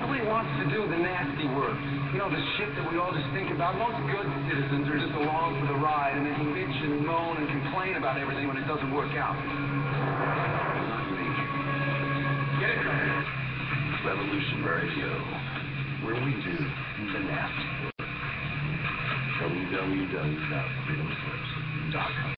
Nobody wants to do the nasty work. You know, the shit that we all just think about. Most good citizens are just along for the ride, and they can bitch and moan and complain about everything when it doesn't work out. Not me. Get it right. Revolution Radio, where we do the nasty work. www.freedomslips.com.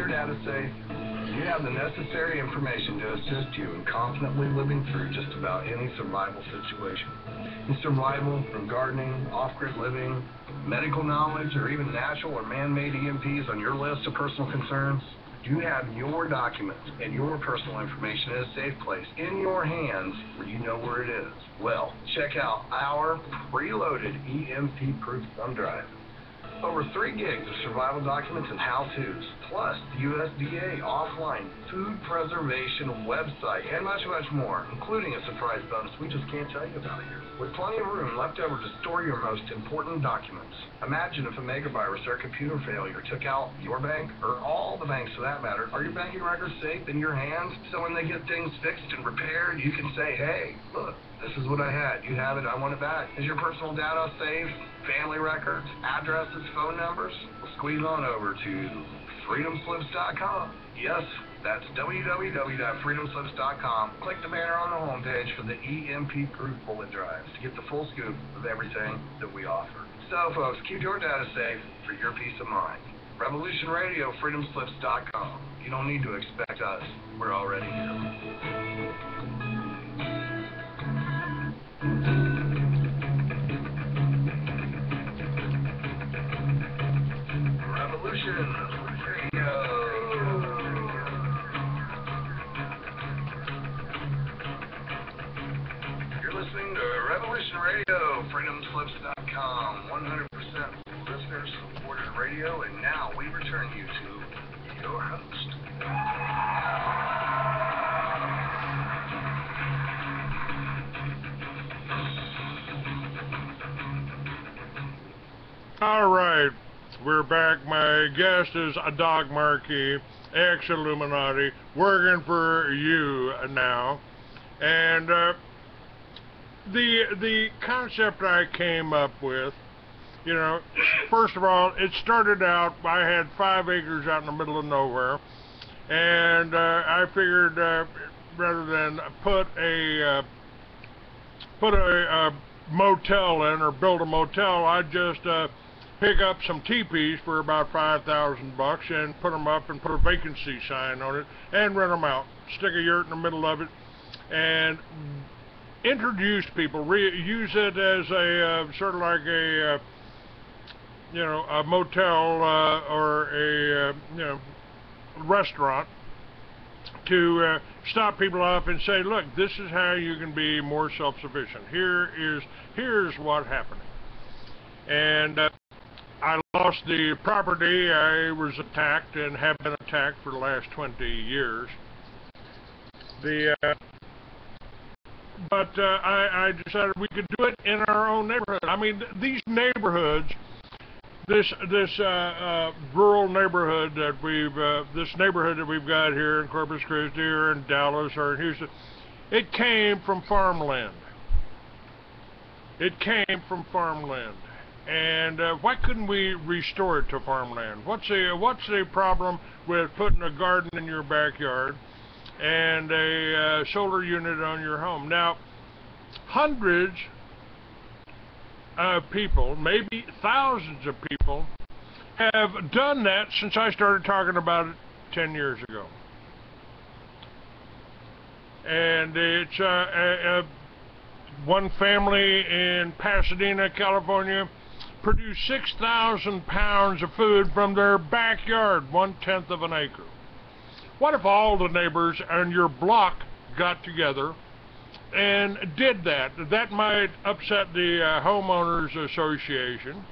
Data safe. You have the necessary information to assist you in confidently living through just about any survival situation. In survival, from gardening, off-grid living, medical knowledge, or even natural or man-made EMPs on your list of personal concerns, you have your documents and your personal information in a safe place in your hands where you know where it is. Well, check out our preloaded EMP-proof thumb drive. Over 3 gigs of survival documents and how-tos, plus the USDA offline food preservation website, and much, much more, including a surprise bonus we just can't tell you about here. With plenty of room left over to store your most important documents. Imagine if a megavirus or computer failure took out your bank, or all the banks for that matter. Are your banking records safe in your hands? So when they get things fixed and repaired, you can say, hey, look, this is what I had. You have it. I want it back. Is your personal data safe? Family records, addresses, phone numbers? Well, squeeze on over to freedomslips.com. Yes, that's www.freedomslips.com. Click the banner on the homepage for the EMP Proof bullet drives to get the full scoop of everything that we offer. So, folks, keep your data safe for your peace of mind. Revolution Radio, freedomslips.com. You don't need to expect us. We're already here. Revolution Radio. You're listening to Revolution Radio, freedomslips.com, 100% listener-supported radio, and now we return you to your host. All right. We're back. My guest is a Dog Marquis, ex-Illuminati, working for you now. And the concept I came up with, you know, first of all, it started out, I had 5 acres out in the middle of nowhere, and I figured rather than put a motel in or build a motel, I'd just pick up some teepees for about $5,000 and put them up and put a vacancy sign on it and rent them out. Stick a yurt in the middle of it and introduce people. Use it as a sort of like a you know, a motel or a you know, restaurant to stop people off and say, look, this is how you can be more self-sufficient. Here's what happened. And I lost the property. I was attacked and have been attacked for the last 20 years. But I decided we could do it in our own neighborhood. I mean, these neighborhoods, this rural neighborhood that this neighborhood that we've got here in Corpus Christi or in Dallas or in Houston, it came from farmland. It came from farmland. And why couldn't we restore it to farmland? What's the problem with putting a garden in your backyard and a solar unit on your home? Now, hundreds of people, maybe thousands of people, have done that since I started talking about it 10 years ago. And it's one family in Pasadena, California, produced 6,000 pounds of food from their backyard, 1/10 of an acre. What if all the neighbors on your block got together and did that? That might upset the homeowners association,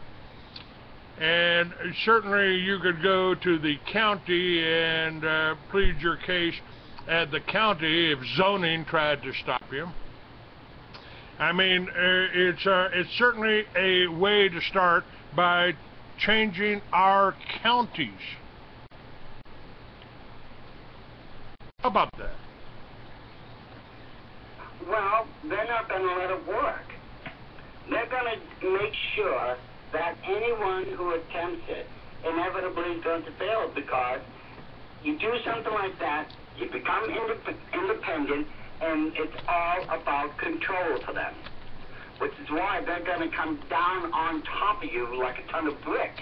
and certainly you could go to the county and plead your case at the county if zoning tried to stop you. I mean, it's certainly a way to start by changing our counties. How about that? Well, they're not going to let it work. They're going to make sure that anyone who attempts it inevitably is going to fail, because you do something like that, you become independent, and it's all about control for them, which is why they're going to come down on top of you like a ton of bricks.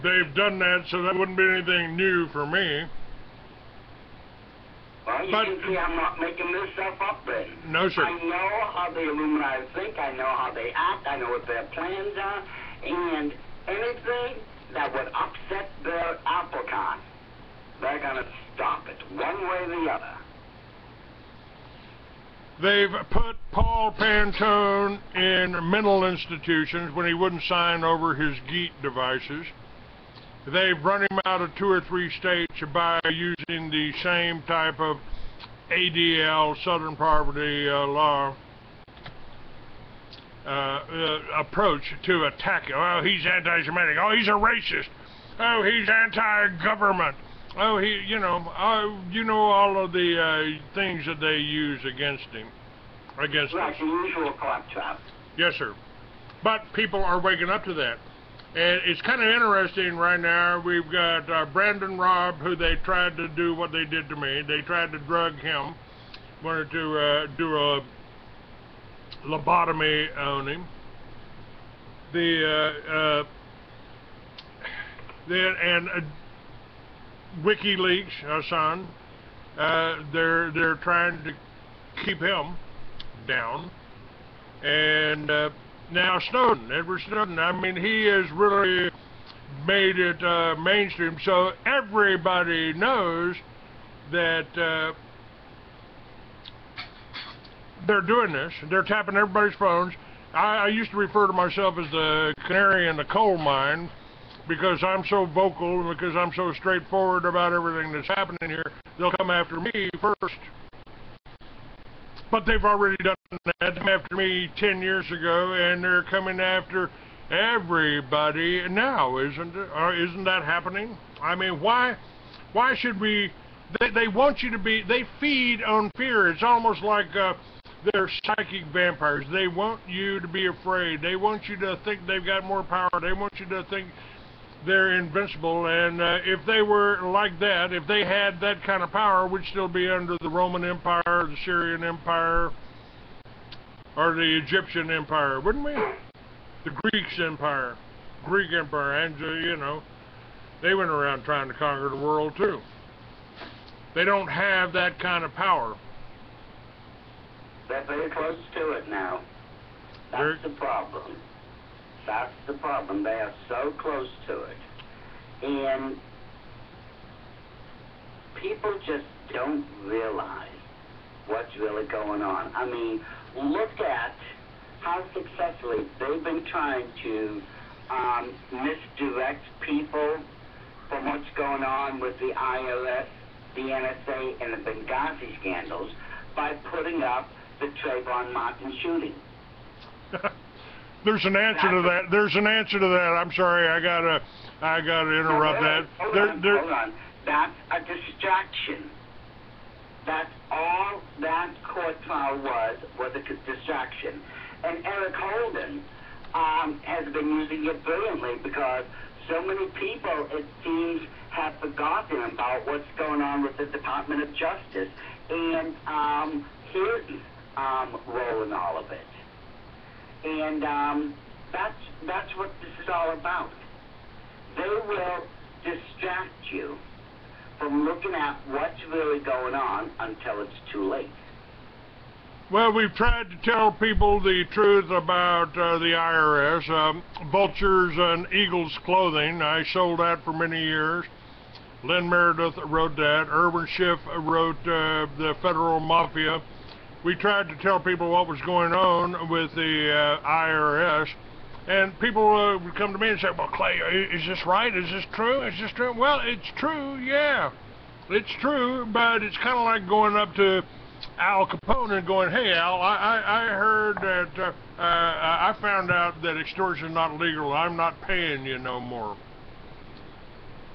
They've done that, so that wouldn't be anything new for me. Well, you can see I'm not making this stuff up then. No, sir. I know how the Illuminati think, I know how they act, I know what their plans are, and anything that would upset their apple cart, they're going to stop it, one way or the other. They've put Paul Pantone in mental institutions when he wouldn't sign over his GEAT devices. They've run him out of 2 or 3 states by using the same type of ADL, Southern Poverty Law, approach to attack him. Oh, he's anti-Semitic. Oh, he's a racist. Oh, he's anti-government. Oh, you know all of the things that they use against him, against us. Like the usual claptrap. Yes, sir. But people are waking up to that. And it's kind of interesting right now. We've got Brandon Robb, who they tried to do what they did to me. They tried to drug him, wanted to do a lobotomy on him. WikiLeaks, Hassan, they're trying to keep him down. And now Snowden, Edward Snowden, I mean, he has really made it mainstream, so everybody knows that they're doing this. They're tapping everybody's phones. I used to refer to myself as the canary in the coal mine because I'm so vocal and because I'm so straightforward about everything that's happening here. They'll come after me first. But they've already done that after me 10 years ago, and they're coming after everybody now, isn't it? Or isn't that happening? I mean, why should we? They want you to be. They feed on fear. It's almost like they're psychic vampires. They want you to be afraid. They want you to think they've got more power. They want you to think they're invincible. And if they were like that, if they had that kind of power, we'd still be under the Roman Empire, the Syrian Empire, or the Egyptian Empire, wouldn't we? The Greek Empire, and you know, they went around trying to conquer the world too. They don't have that kind of power. They're very close to it now. That's the problem. That's the problem. They are so close to it. And people just don't realize what's really going on. I mean, look at how successfully they've been trying to misdirect people from what's going on with the IRS, the NSA, and the Benghazi scandals by putting up the Trayvon Martin shooting. There's an answer to that. There's an answer to that. I'm sorry, I gotta interrupt that. Hold on. That's a distraction. That's all that court trial was a distraction. And Eric Holden has been using it brilliantly because so many people, it seems, have forgotten about what's going on with the Department of Justice and his role in all of it. And that's what this is all about. They will distract you from looking at what's really going on until it's too late. Well, we've tried to tell people the truth about the IRS. Vultures and Eagles clothing. I sold that for many years. Lynn Meredith wrote that. Irwin Schiff wrote the Federal Mafia. We tried to tell people what was going on with the IRS. And people would come to me and say, well, Clay, is this right? Is this true? Is this true? Well, it's true, yeah. It's true, but it's kind of like going up to Al Capone and going, hey, Al, I heard that, I found out that extortion is not legal. I'm not paying you no more.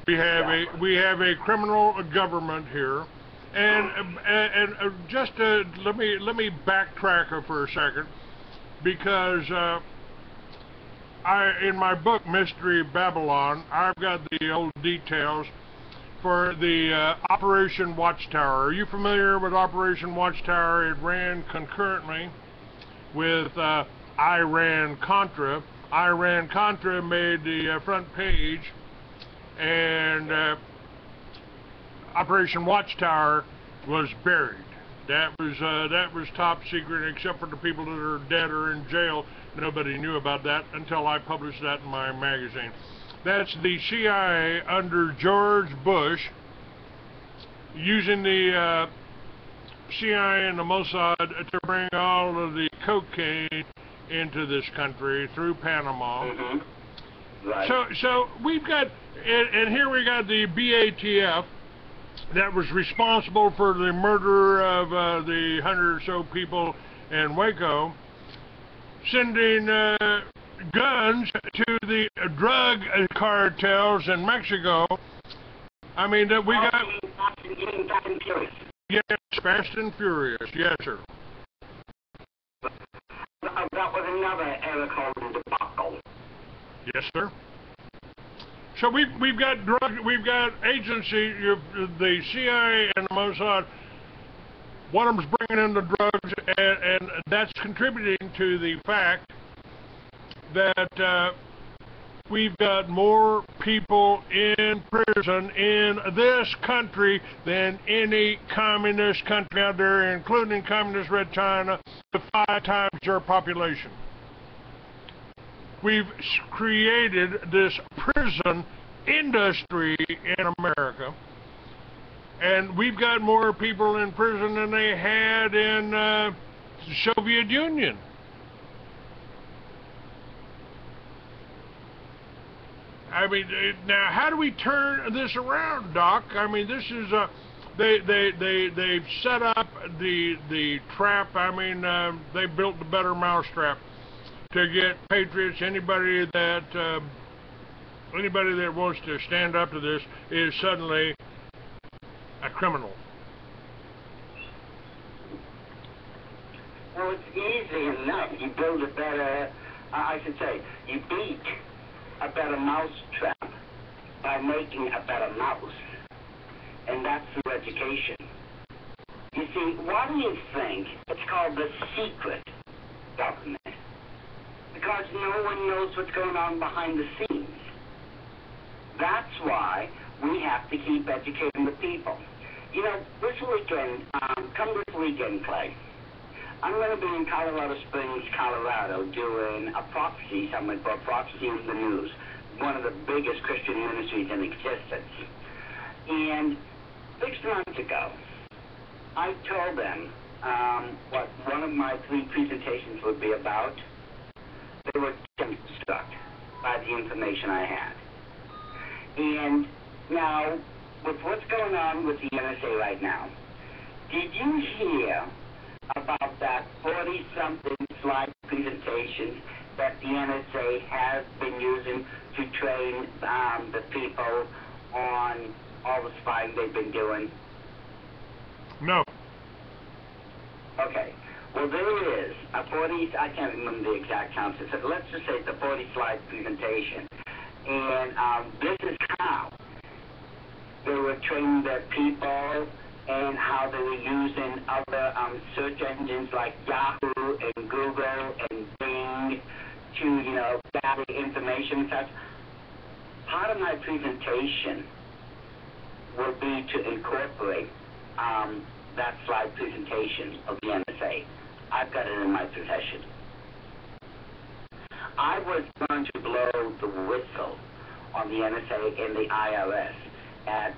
We have a criminal government here. And just let me backtrack for a second, because in my book Mystery Babylon, I've got the old details for the Operation Watchtower. Are you familiar with Operation Watchtower? It ran concurrently with Iran-Contra. Iran-Contra made the front page, and Operation Watchtower was buried. That was top secret, except for the people that are dead or in jail. Nobody knew about that until I published that in my magazine. That's the CIA under George Bush, using the CIA and the Mossad to bring all of the cocaine into this country through Panama. Mm-hmm. Right. So we've got, and here we got the BATF that was responsible for the murder of the 100 or so people in Waco, sending guns to the drug cartels in Mexico. I mean, that we got. Fast and Furious. Yes, Fast and Furious. Yes, sir. That was another Eric debacle. Yes, sir. So we've got agency, the CIA and the Mossad. One of them's bringing in the drugs, and that's contributing to the fact that we've got more people in prison in this country than any communist country out there, including communist Red China, with 5 times their population. We've created this prison industry in America, and we've got more people in prison than they had in the Soviet Union. I mean, now how do we turn this around, Doc? I mean, this is they've set up the trap. I mean, they built the better mousetrap to get patriots. Anybody that wants to stand up to this is suddenly a criminal. Well, it's easy enough. You build a better, I should say, you beat a better mousetrap by making a better mouse. And that's through education. You see, why do you think it's called the secret government? Because no one knows what's going on behind the scenes. That's why we have to keep educating the people. You know, this weekend, Clay, I'm going to be in Colorado Springs, Colorado, doing a prophecy summit for Prophecy in the News, one of the biggest Christian ministries in existence. And 6 months ago, I told them what one of my 3 presentations would be about. They were struck by the information I had. And now, with what's going on with the NSA right now, did you hear about that 40-something slide presentation that the NSA has been using to train the people on all the spying they've been doing? No. Okay. Well, there is a 40, I can't remember the exact count, so let's just say it's a 40-slide presentation. And this is how they were training their people and how they were using other search engines like Yahoo and Google and Bing to, you know, gather information and such. Part of my presentation will be to incorporate that slide presentation of the NSA. I've got it in my possession. I was going to blow the whistle on the NSA and the IRS at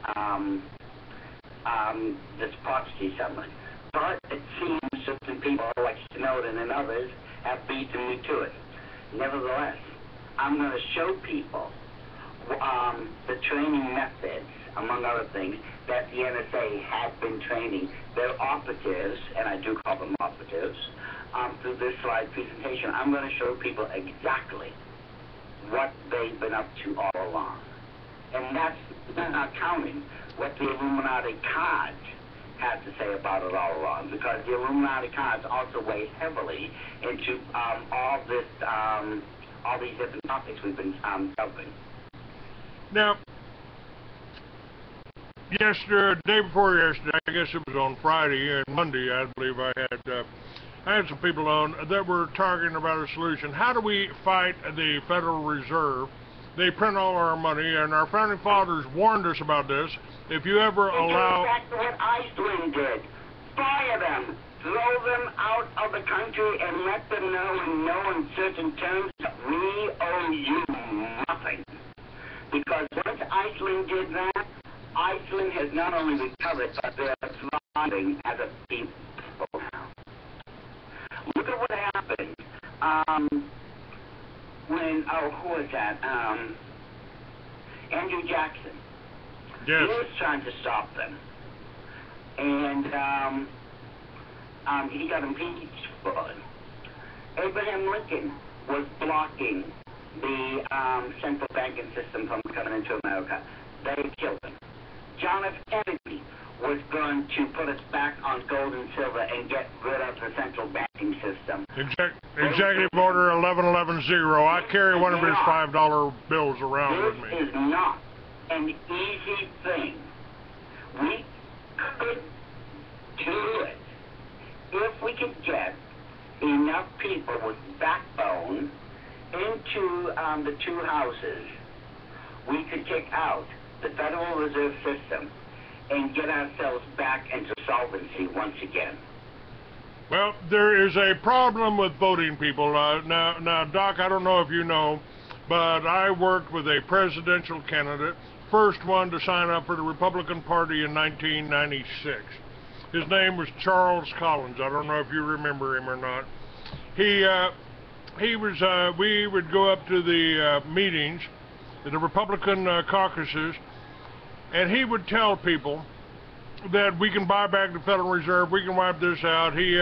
this prophecy summit, but it seems certain people like Snowden and others have beaten me to it. Nevertheless, I'm going to show people the training methods, among other things, that the NSA had been training their operatives, and I do call them operatives, through this slide presentation. I'm going to show people exactly what they've been up to all along. And that's not counting what the Illuminati cards had to say about it all along, because the Illuminati cards also weigh heavily into all these different topics we've been covering. Now, day before yesterday, I guess it was on Friday and Monday, I believe I had some people on that were talking about a solution. How do we fight the Federal Reserve? They print all our money, and our founding fathers warned us about this. If you ever allow... That's what Iceland did. Fire them. Throw them out of the country and let them know in no uncertain terms that we owe you nothing. Because once Iceland did that, Iceland has not only recovered, but they're thriving. responding as a people now. Look at what happened when, who was that? Andrew Jackson. Yes. He was trying to stop them. And he got impeached for it. Abraham Lincoln was blocking the central banking system from coming into America. They killed him. John F. Kennedy was going to put us back on gold and silver and get rid of the central banking system. Executive Order 11110. I carry one of his $5 bills around with me. This is not an easy thing. We could do it if we could get enough people with backbone into the two houses. We could kick out the Federal Reserve System and get ourselves back into solvency once again. Well, there is a problem with voting people. Now, Doc, I don't know if you know, but I worked with a presidential candidate, first one to sign up for the Republican Party in 1996. His name was Charles Collins. I don't know if you remember him or not. He was, we would go up to the meetings, the Republican caucuses, and he would tell people that we can buy back the Federal Reserve, we can wipe this out. He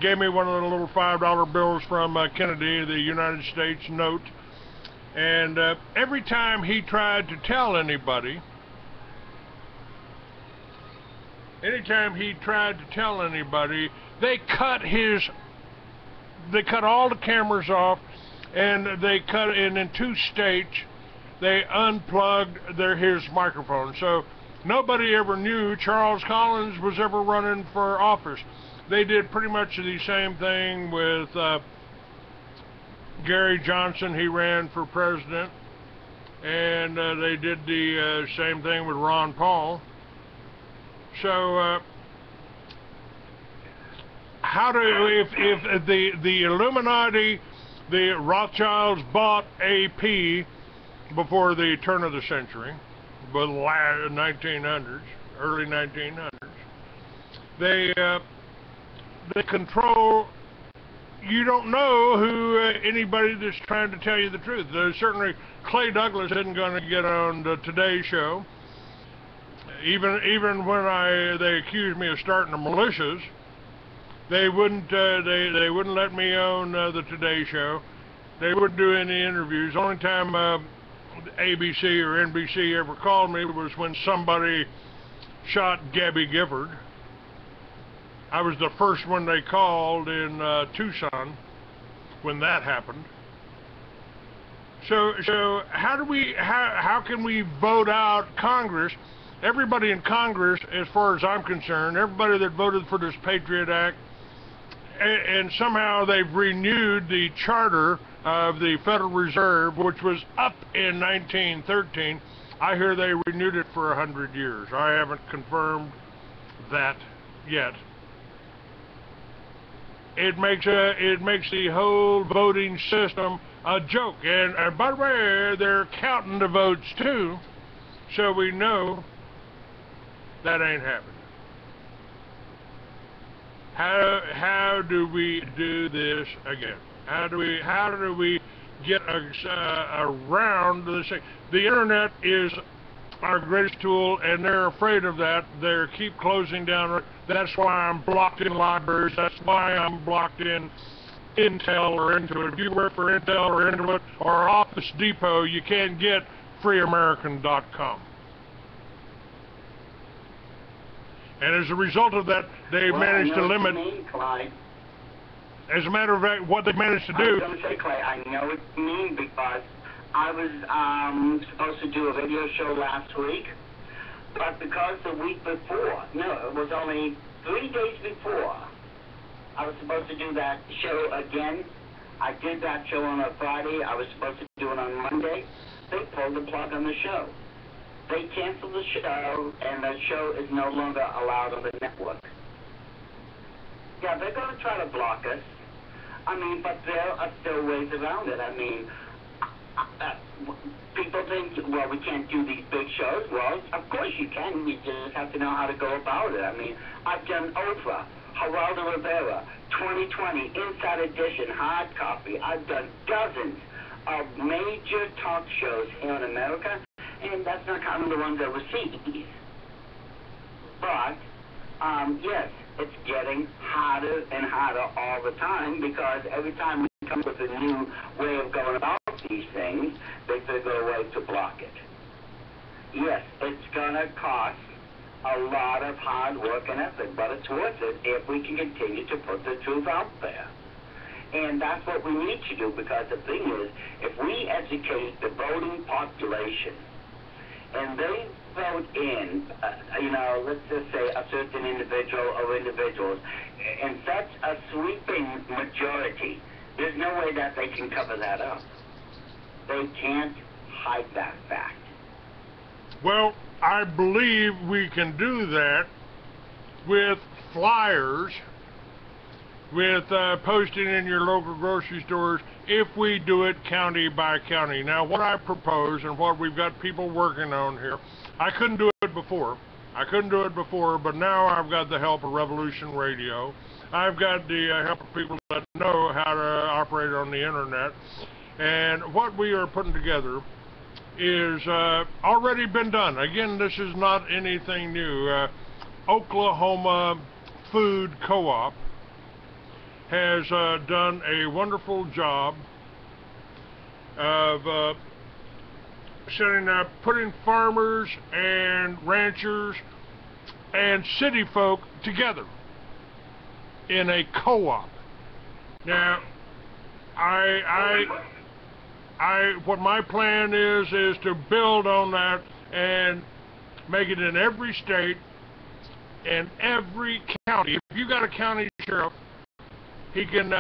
gave me one of the little $5 bills from Kennedy, the United States note, and every time he tried to tell anybody, they cut all the cameras off, and they cut in 2 states. They unplugged his microphone, so nobody ever knew Charles Collins was ever running for office. They did pretty much the same thing with Gary Johnson. He ran for president, and they did the same thing with Ron Paul. So how do, if the Illuminati, the Rothschilds bought AP before the turn of the century, the 1900s, early 1900s, they control. You don't know who anybody that's trying to tell you the truth. Certainly, Clay Douglas isn't going to get on the Today Show. Even when they accused me of starting the militias, they wouldn't let me on the Today Show. They wouldn't do any interviews. The only time ABC or NBC ever called me was when somebody shot Gabby Gifford. I was the first one they called in Tucson when that happened. So how can we vote out Congress? Everybody in Congress, as far as I'm concerned, everybody that voted for this Patriot Act, and somehow they've renewed the charter of the Federal Reserve, which was up in 1913. I hear they renewed it for 100 years. I haven't confirmed that yet. It makes the whole voting system a joke. And by the way, they're counting the votes too, so we know that ain't happening. How do we do this again? How do we get around this thing? The internet is our greatest tool, and they're afraid of that. They keep closing down. That's why I'm blocked in libraries. That's why I'm blocked in Intel or Intuit. If you work for Intel or Intuit or Office Depot, you can't get freeamerican.com. And as a result of that, they managed to limit. As a matter of fact, what they managed to do. I was going to say, Clay, I know what you mean, because I was supposed to do a video show last week, but because the week before, no, it was only 3 days before, I was supposed to do that show again. I did that show on a Friday. I was supposed to do it on Monday. They pulled the plug on the show. They canceled the show, and the show is no longer allowed on the network. Yeah, they're going to try to block us. I mean, but there are still ways around it. I mean, people think, well, we can't do these big shows. Well, of course you can. You just have to know how to go about it. I mean, I've done Oprah, Geraldo Rivera, 2020, Inside Edition, hard copy. I've done dozens of major talk shows here in America, and that's not counting the ones overseas. But, yes, it's getting harder and harder all the time, because every time we come with a new way of going about these things, they figure a way to block it. Yes, it's going to cost a lot of hard work and effort, but it's worth it if we can continue to put the truth out there. And that's what we need to do, because the thing is, if we educate the voting population, and they vote in, let's just say a certain individual or individuals, in such a sweeping majority, there's no way that they can cover that up. They can't hide that fact. Well, I believe we can do that with flyers, with posting in your local grocery stores, if we do it county by county. Now, what I propose and what we've got people working on here, I couldn't do it before. But now I've got the help of Revolution Radio. I've got the help of people that know how to operate on the internet. And what we are putting together is already been done. Again, this is not anything new. Oklahoma Food Co-op has done a wonderful job of setting up, putting farmers and ranchers and city folk together in a co-op. Now, what my plan is to build on that and make it in every state and every county. If you got a county sheriff, he can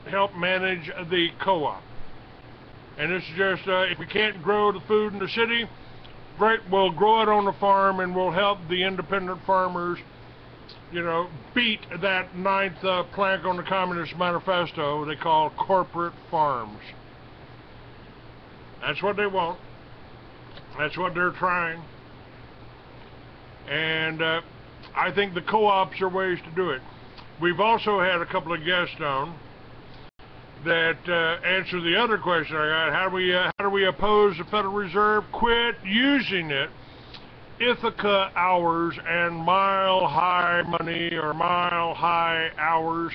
help manage the co-op. And it's just if we can't grow the food in the city, great, we'll grow it on the farm, and we'll help the independent farmers, beat that ninth plank on the Communist Manifesto they call corporate farms. That's what they want. That's what they're trying. And I think the co-ops are ways to do it. We've also had a couple of guests on that answer the other question I got. How do we oppose the Federal Reserve? Quit using it. Ithaca hours and mile-high money or mile-high hours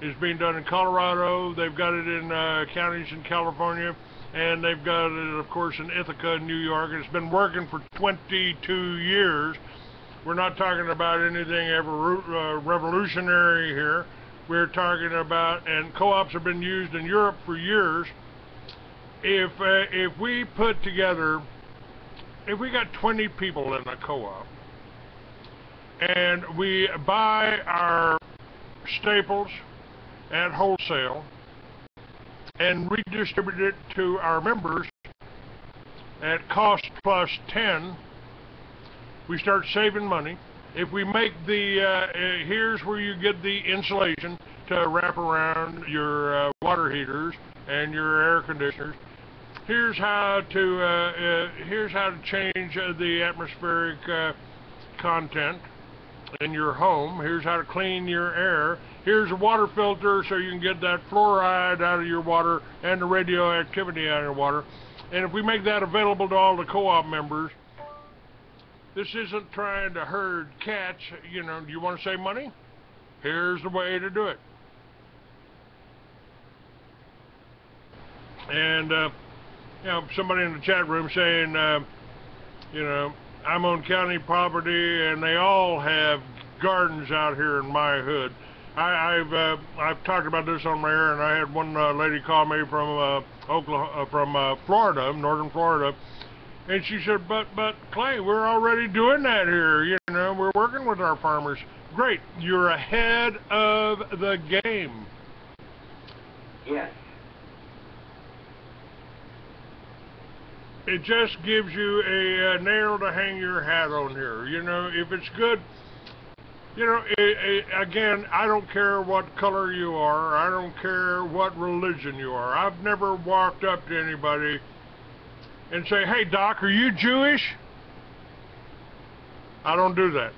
is being done in Colorado. They've got it in counties in California, and they've got it, of course, in Ithaca, New York. It's been working for 22 years. We're not talking about anything ever revolutionary here. We're talking about, and co-ops have been used in Europe for years. If we put together, if we got 20 people in a co-op, and we buy our staples at wholesale and redistribute it to our members at cost plus 10, we start saving money. If we make the, here's where you get the insulation to wrap around your water heaters and your air conditioners. Here's how to change the atmospheric content in your home. Here's how to clean your air. Here's a water filter so you can get that fluoride out of your water and the radioactivity out of your water. And if we make that available to all the co-op members, this isn't trying to herd cats. You want to save money? Here's the way to do it. And somebody in the chat room saying, I'm on county property and they all have gardens out here in my hood. I've talked about this on my air, and I had one lady call me from Florida, northern Florida, and she said, but Clay, we're already doing that here. We're working with our farmers. Great, you're ahead of the game. Yes. It just gives you a nail to hang your hat on here. If it's good, again, I don't care what color you are. I don't care what religion you are. I've never walked up to anybody and say, hey, Doc, are you Jewish? I don't do that.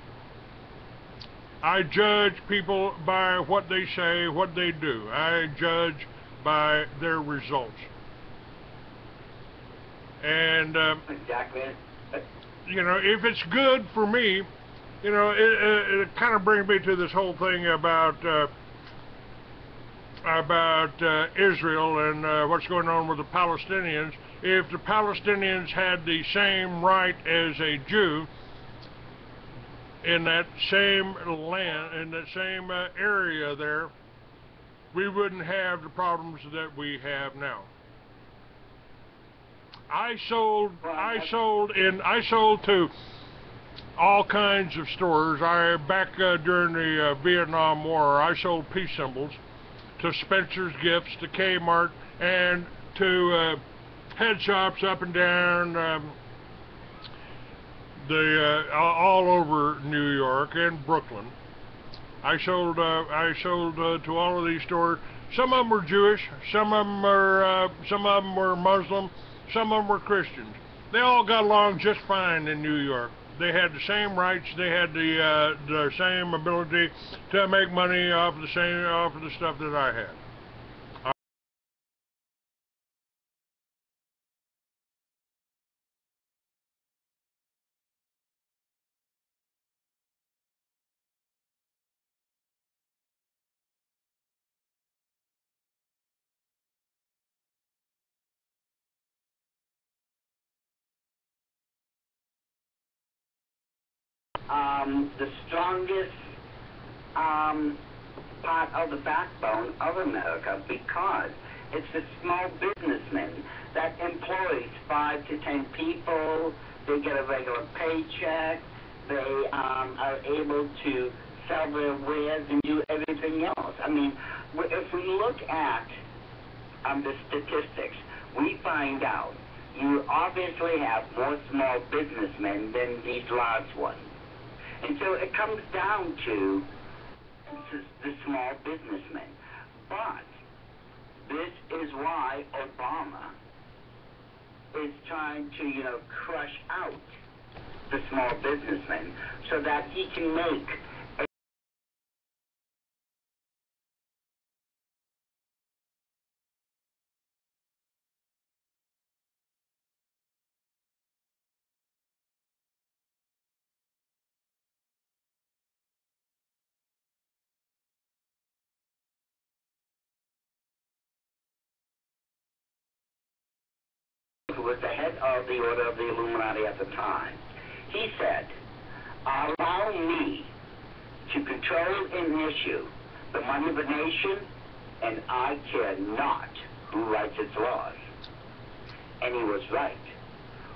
I judge people by what they say, what they do. I judge by their results. And, Exactly. you know, if it's good for me, you know, it kind of brings me to this whole thing about Israel and what's going on with the Palestinians. If the Palestinians had the same right as a Jew in that same land, in that same area there, we wouldn't have the problems that we have now. I sold to all kinds of stores. Back during the Vietnam War, I sold peace symbols to Spencer's Gifts, to Kmart, and to head shops up and down all over New York and Brooklyn. I sold to all of these stores. Some of them were Jewish, some of them were Muslim, some of them were Christians. They all got along just fine in New York. They had the same rights. They had the same ability to make money off of the stuff that I had. The strongest part of the backbone of America, because it's the small businessmen that employs 5 to 10 people. They get a regular paycheck. They are able to sell their wares and do everything else. I mean, if we look at the statistics, we find out you obviously have more small businessmen than these large ones. And so it comes down to the small businessmen. But this is why Obama is trying to, crush out the small businessmen so that he can make who was the head of the Order of the Illuminati at the time. He said, allow me to control and issue the money of a nation, and I care not who writes its laws. And he was right.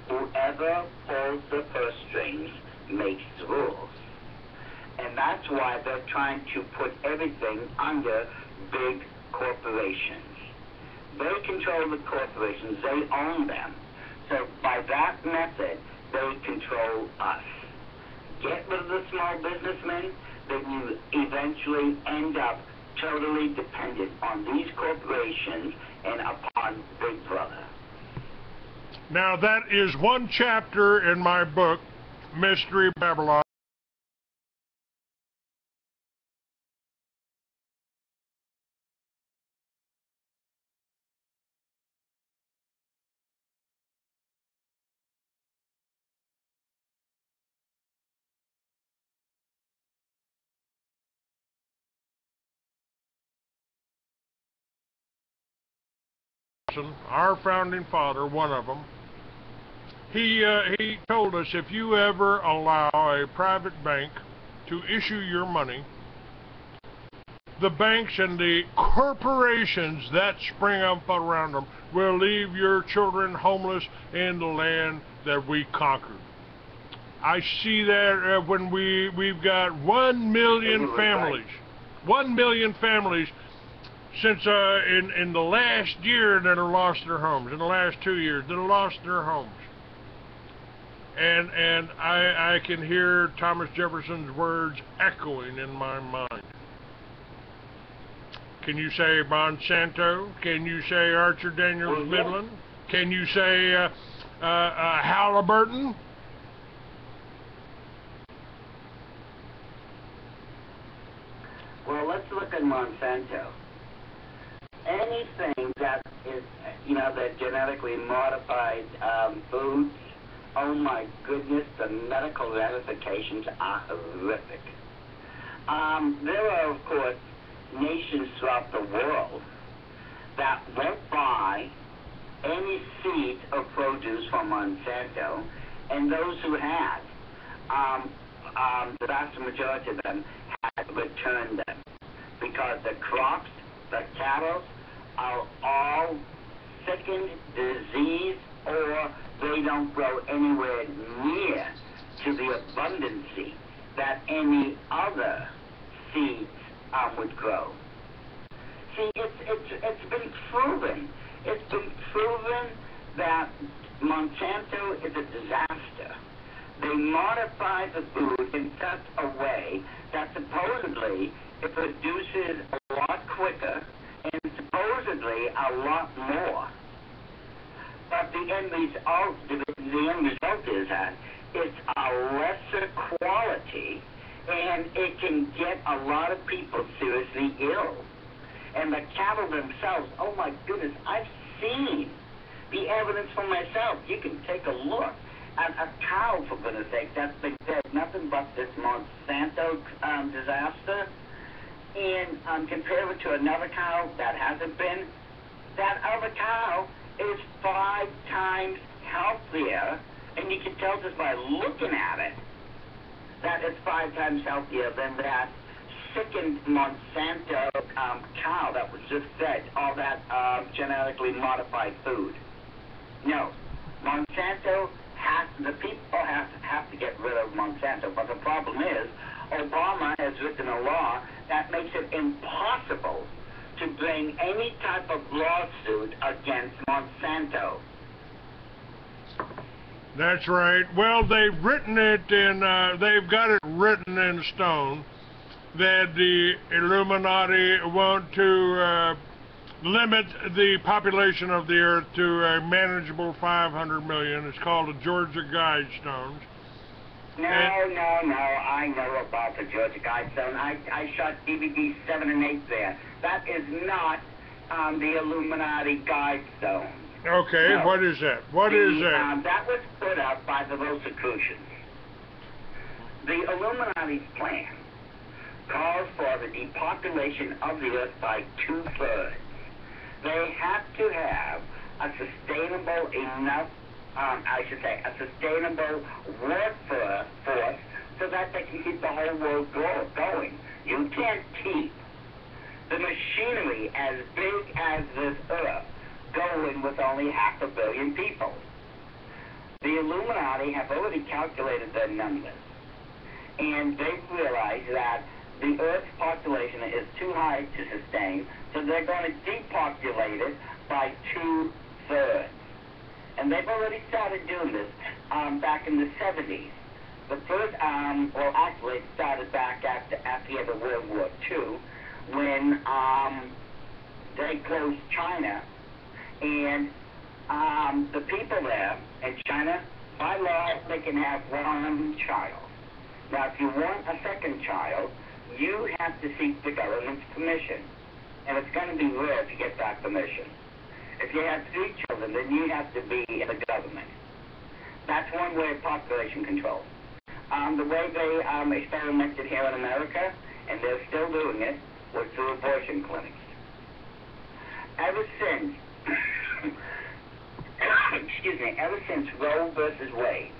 Whoever pulls the purse strings makes the rules. And that's why they're trying to put everything under big corporations. They control the corporations. They own them. So by that method, they control us. Get rid of the small businessmen, then you eventually end up totally dependent on these corporations and upon Big Brother. Now that is one chapter in my book, Mystery Babylon. Our founding father, one of them, he told us, if you ever allow a private bank to issue your money, the banks and the corporations that spring up around them will leave your children homeless in the land that we conquered. I see that when we've got 1 million families, 1 million families since in the last year that have lost their homes, in the last 2 years that have lost their homes. And I can hear Thomas Jefferson's words echoing in my mind. Can you say Monsanto? Can you say Archer Daniels Midland? Can you say Halliburton? let's look at Monsanto. Anything that is, the genetically modified foods, oh my goodness, the medical ramifications are horrific. There are, of course, nations throughout the world that won't buy any seeds or produce from Monsanto, and those who had, the vast majority of them had returned them because the crops, the cattle, are all sickened, diseased, or they don't grow anywhere near to the abundancy that any other seeds would grow. See, it's been proven. It's been proven that Monsanto is a disaster. They modify the food in such a way that supposedly it produces a lot quicker and supposedly a lot more. But the end result is that it's a lesser quality, and it can get a lot of people seriously ill. And the cattle themselves, oh my goodness, I've seen the evidence for myself. You can take a look at a cow, for goodness sake, that's been fed nothing but this Monsanto disaster, and compare it to another cow that hasn't been. That other cow is 5 times healthier, and you can tell just by looking at it that it's 5 times healthier than that sickened Monsanto cow that was just fed all that genetically modified food. No, Monsanto the people have to get rid of Monsanto, but the problem is Obama has written a law that makes it impossible to bring any type of lawsuit against Monsanto. That's right. Well, they've written it in, they've got it written in stone that the Illuminati want to limit the population of the earth to a manageable 500 million. It's called the Georgia Guidestones. No, I know about the Georgia Guidestone. I shot DVD 7 and 8 there. That is not the Illuminati Guidestone. Okay, no. What is that? What is that? That was put up by the Rosicrucians. The Illuminati's plan calls for the depopulation of the earth by 2/3. They have to have a sustainable enough, a sustainable workforce so that they can keep the whole world going. You can't keep the machinery as big as this earth going with only 500 million people. The Illuminati have already calculated their numbers, and they've realized that the Earth's population is too high to sustain, so they're going to depopulate it by 2/3. And they've already started doing this back in the 70s. The first, actually it started back after the end of World War II, when they closed China, and the people there in China, by law, they can have 1 child. Now, if you want a second child, you have to seek the government's permission, and it's going to be rare to get that permission. If you have 3 children, then you have to be in the government. That's one way of population control. The way they experimented here in America, and they're still doing it, was through abortion clinics. Ever since, ever since Roe versus Wade,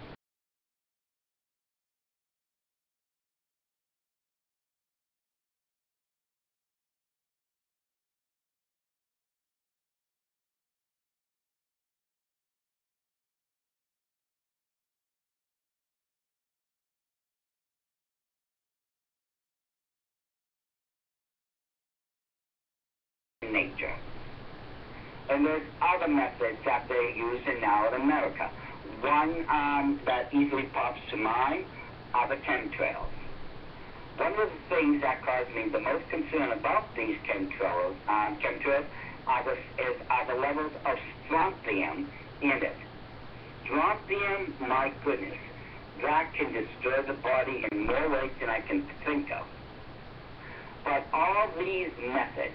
nature. And there's other methods that they're using now in America. One that easily pops to mind are the chemtrails. One of the things that caused me the most concern about these chemtrails are the levels of strontium in it. Strontium, my goodness, that can destroy the body in more ways than I can think of. But all these methods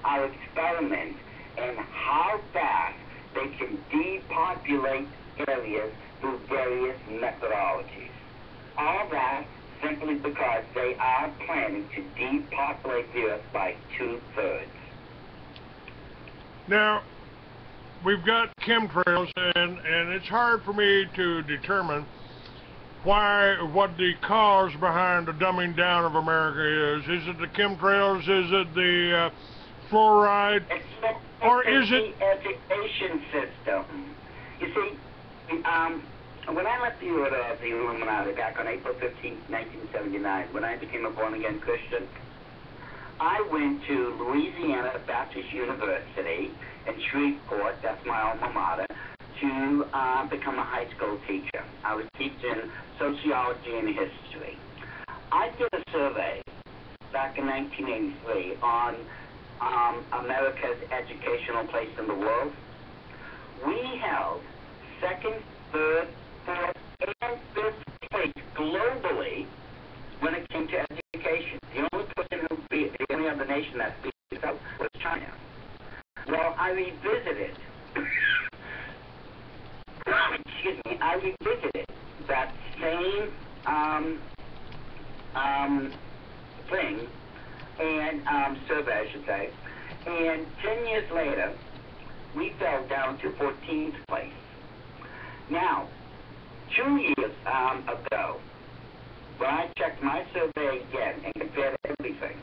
are experiments in how fast they can depopulate areas through various methodologies. All that simply because they are planning to depopulate the earth by 2/3. Now, we've got chemtrails, and it's hard for me to determine what the cause behind the dumbing down of America is. Is it the chemtrails? Is it the fluoride? Or is it the education system? You see, when I left the order of the Illuminati back on April 15, 1979, when I became a born-again Christian, I went to Louisiana Baptist University in Shreveport, that's my alma mater, to become a high school teacher. I was teaching sociology and history. I did a survey back in 1983 on America's educational place in the world. We held second, third, fourth, and fifth place globally when it came to education. The only other nation that beat us out was China. Well, I revisited that same thing and survey, I should say. And 10 years later, we fell down to 14th place. Now, 2 years ago, when I checked my survey again and compared everything,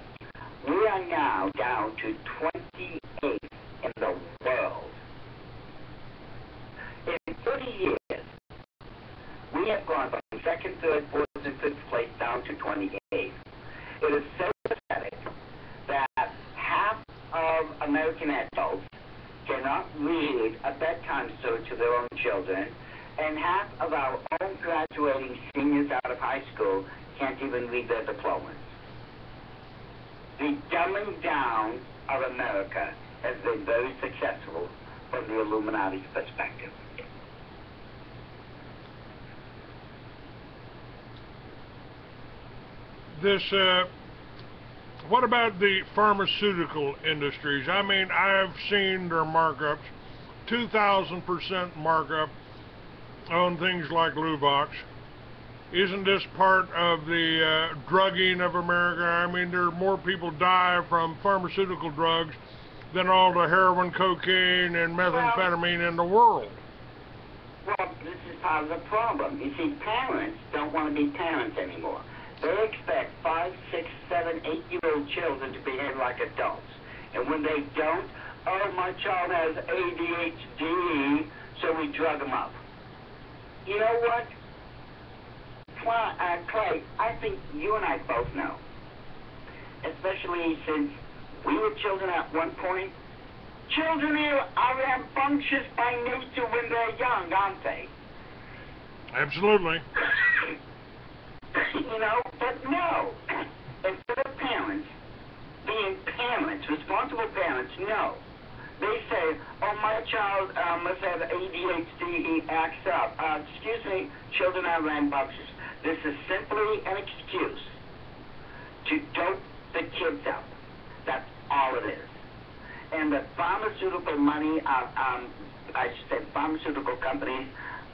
we are now down to 28th in the world. In 30 years, we have gone from second, third, fourth, and fifth place down to 28th. It is so pathetic that half of American adults cannot read a bedtime story to their own children, and half of our own graduating seniors out of high school can't even read their diplomas. The dumbing down of America has been very successful from the Illuminati's perspective. What about the pharmaceutical industries? I mean, I've seen their markups, 2,000% markup on things like Luvox. Isn't this part of the drugging of America? I mean, there are more people die from pharmaceutical drugs than all the heroin, cocaine, and methamphetamine in the world. Well, this is part of the problem. You see, parents don't want to be parents anymore. They expect 5, 6, 7, 8-year-old children to behave like adults. And when they don't, oh, my child has ADHD, so we drug them up. You know what? Clay, I think you and I both know, especially since we were children at one point, children are rambunctious by nature when they're young, aren't they? Absolutely. You know, but no. Instead of parents being parents, responsible parents, no. They say, oh, my child must have ADHD, he acts up. Excuse me, children are rambunctious. This is simply an excuse to dope the kids up. That's all it is. And the pharmaceutical money, I should say pharmaceutical companies,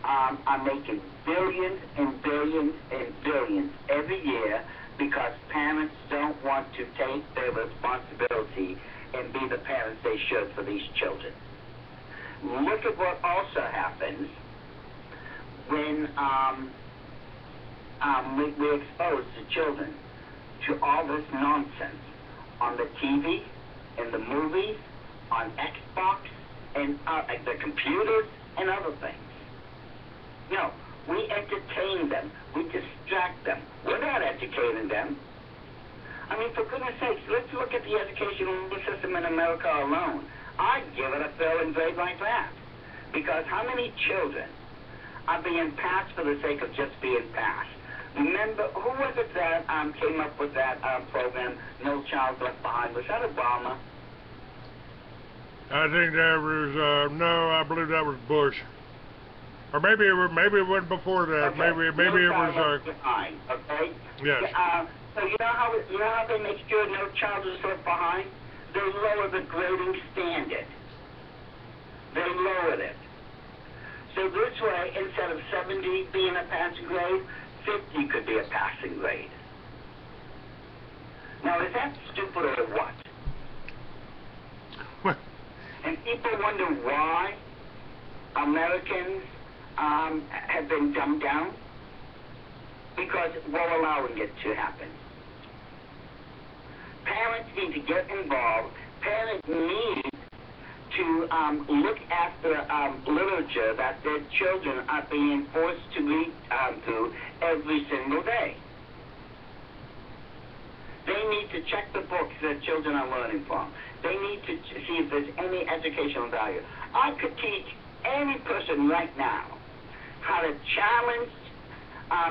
are making billions and billions and billions every year because parents don't want to take their responsibility and be the parents they should for these children. Look at what also happens when we expose the children to all this nonsense on the TV, in the movies, on Xbox, and the computers, and other things. No, we entertain them. We distract them. We're not educating them. I mean, for goodness sakes, let's look at the educational system in America alone. I'd give it a failing grade like that. Because how many children are being passed for the sake of just being passed? Remember, who was it that came up with that program, No Child Left Behind? Was that Obama? I think that was, no, I believe that was Bush. Or maybe it went before that. Okay. Maybe it No child was. left behind. Okay. Yes. So you know how they make sure no child is left behind? They lower the grading standard. They lowered it. So this way, instead of 70 being a passing grade, 50 could be a passing grade. Now, is that stupid or what? And people wonder why Americans have been dumbed down, because we're allowing it to happen. Parents need to get involved. Parents need to look at the literature that their children are being forced to read through every single day. They need to check the books that children are learning from. They need to see if there's any educational value. I could teach any person right now how to challenge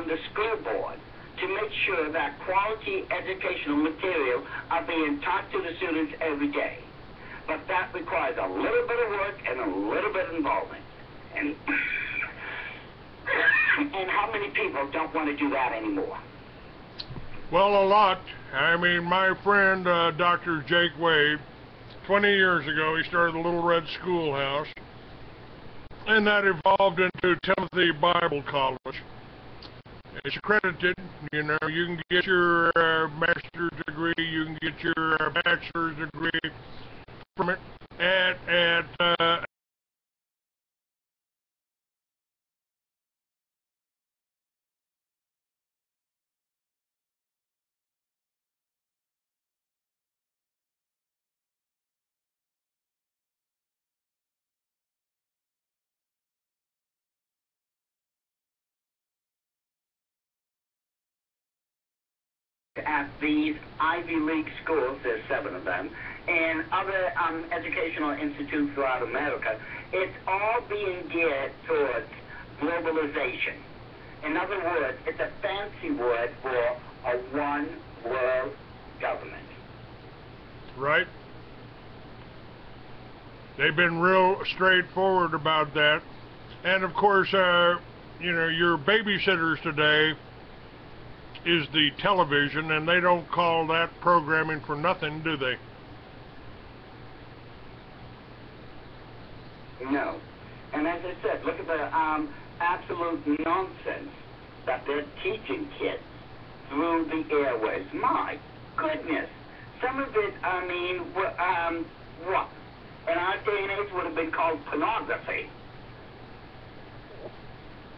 the school board to make sure that quality educational material are being taught to the students every day. But that requires a little bit of work and a little bit of involvement. And, and how many people don't want to do that anymore? Well, a lot. I mean, my friend, Dr. Jake Wade, 20 years ago, he started the Little Red Schoolhouse, and that evolved into Timothy Bible College. It's accredited. You know, you can get your master's degree, you can get your bachelor's degree from it at these Ivy League schools, there's 7 of them, and other educational institutes throughout America. It's all being geared towards globalization. In other words, it's a fancy word for a one-world government. Right. They've been real straightforward about that. And of course, you know, your babysitters today is the television, and they don't call that programming for nothing, do they? No. And as I said, look at the absolute nonsense that they're teaching kids through the airways. My goodness. Some of it, I mean, what? In our day and age would have been called pornography.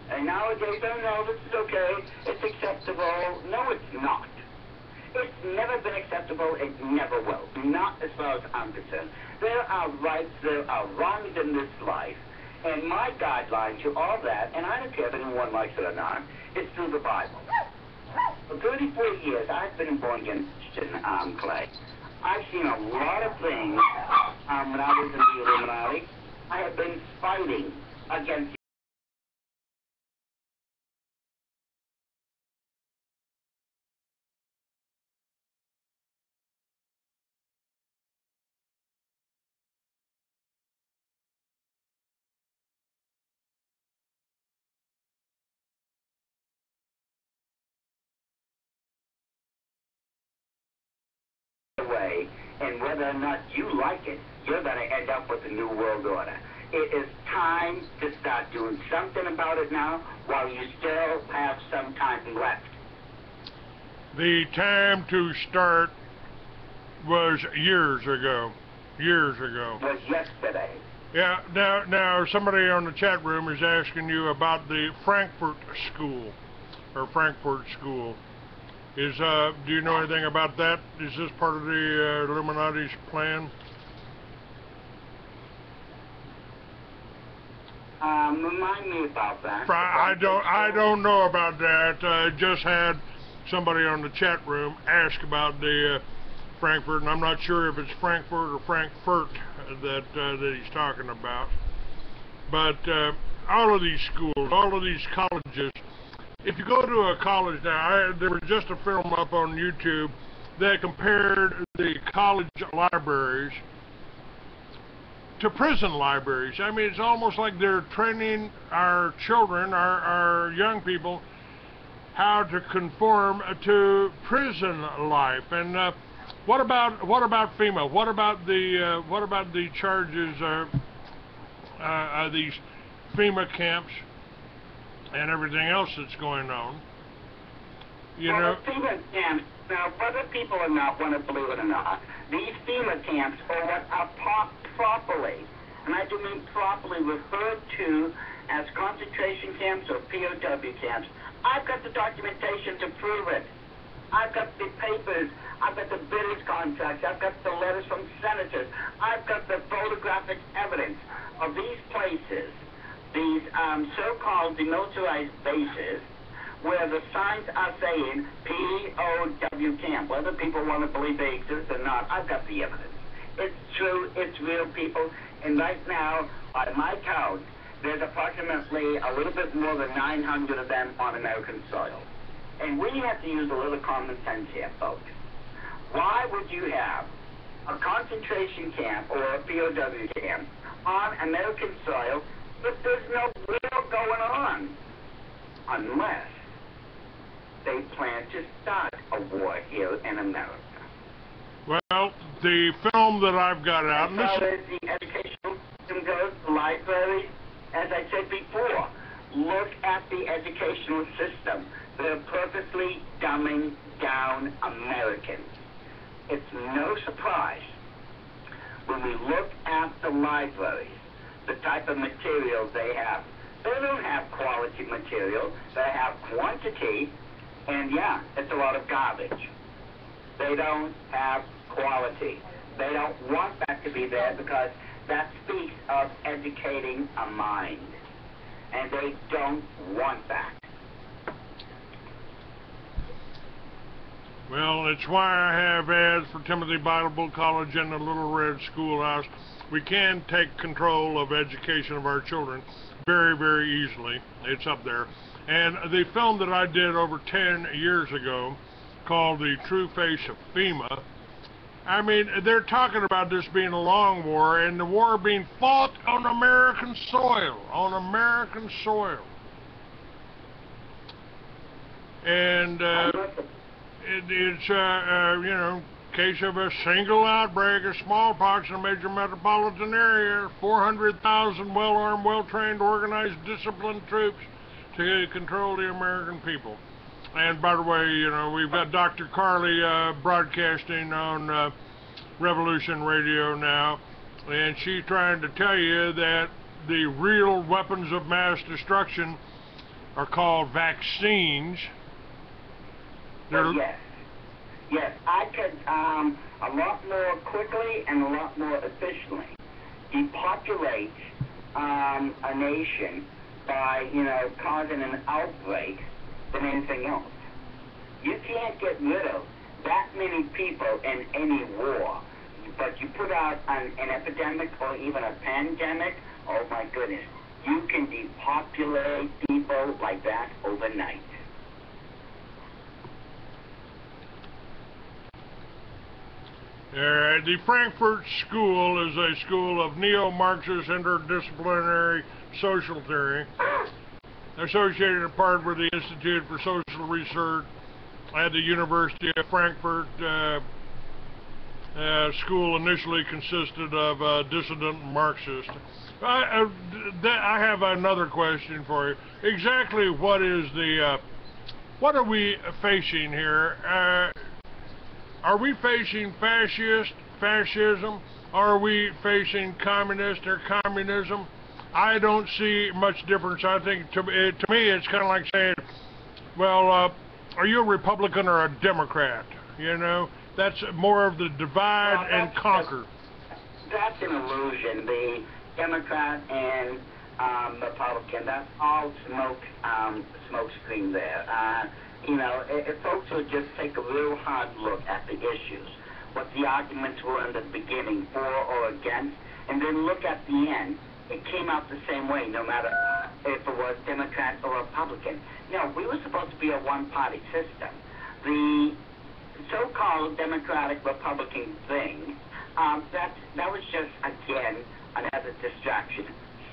And nowadays, oh no, this is okay, it's acceptable. No, it's not. It's never been acceptable, it never will. Not as far as I'm concerned. There are rights, there are wrongs in this life, and my guideline to all that, and I don't care if anyone likes it or not, is through the Bible. For 34 years, I've been a born-again Christian, Clay. I've seen a lot of things when I was in the Illuminati. I have been fighting against way, and whether or not you like it, you're going to end up with a new world order. It is time to start doing something about it now while you still have some time left. The time to start was years ago. Years ago. Was yesterday. Yeah, now somebody on the chat room is asking you about the Frankfurt School, or Frankfurt School. Do you know anything about that? Is this part of the Illuminati's plan? Remind me about that. I don't know about that. I just had somebody on the chat room ask about the Frankfurt, and I'm not sure if it's Frankfurt or Frankfurt that he's talking about. But all of these schools, all of these colleges, if you go to a college now, there was just a film up on YouTube that compared the college libraries to prison libraries. I mean, it's almost like they're training our children, our young people, how to conform to prison life. And what about FEMA? What about the charges? These FEMA camps and everything else that's going on. You know. The FEMA camps. Now, whether people or not want to believe it or not, these FEMA camps are what are properly, and I do mean properly, referred to as concentration camps or POW camps. I've got the documentation to prove it. I've got the papers. I've got the bidders' contracts. I've got the letters from senators. I've got the photographic evidence of these places, these so-called demilitarized bases, where the signs are saying POW camp. Whether people want to believe they exist or not, I've got the evidence. It's true. It's real, people. And right now, by my count, there's approximately a little bit more than 900 of them on American soil. And we have to use a little common sense here, folks. Why would you have a concentration camp or a POW camp on American soil if there's no war going on? Unless they plan to start a war here in America. Well, the film that I've got out... As far as the educational system goes, the libraries, as I said before, look at the educational system. They're purposely dumbing down Americans. It's no surprise when we look at the libraries, the type of materials they have. They don't have quality material. They have quantity, and yeah, it's a lot of garbage. They don't have quality. They don't want that to be there because that speaks of educating a mind. And they don't want that. Well, it's why I have ads for Timothy Bible College and the Little Red Schoolhouse. We can take control of education of our children very, very easily. It's up there. And the film that I did over 10 years ago called The True Face of FEMA, I mean, they're talking about this being a long war and the war being fought on American soil, And it's, you know, case of a single outbreak of smallpox in a major metropolitan area, 400,000 well-armed, well-trained, organized, disciplined troops to control the American people. And by the way, you know, we've got Dr. Carly broadcasting on Revolution Radio now, and she's trying to tell you that the real weapons of mass destruction are called vaccines. Yes, I could a lot more quickly and a lot more efficiently depopulate a nation by, you know, causing an outbreak than anything else. You can't get rid of that many people in any war, but you put out an epidemic or even a pandemic, oh my goodness, you can depopulate people like that overnight. The Frankfurt School is a school of neo-Marxist interdisciplinary social theory, associated in part with the Institute for Social Research at the University of Frankfurt. School initially consisted of dissident Marxists. I have another question for you. Exactly what is the, what are we facing here? Are we facing fascism? Are we facing communist or communism? I don't see much difference. I think to me it's kind of like saying, well, are you a Republican or a Democrat? You know, that's more of the divide and conquer. That's an illusion. The Democrat and Republican, that's all smoke screen there. You know, if folks would just take a real hard look at the issues, what the arguments were in the beginning, for or against, and then look at the end, it came out the same way, no matter if it was Democrat or Republican. You know, we were supposed to be a one-party system. The so-called Democratic-Republican thing, that was just, again, and as a distraction,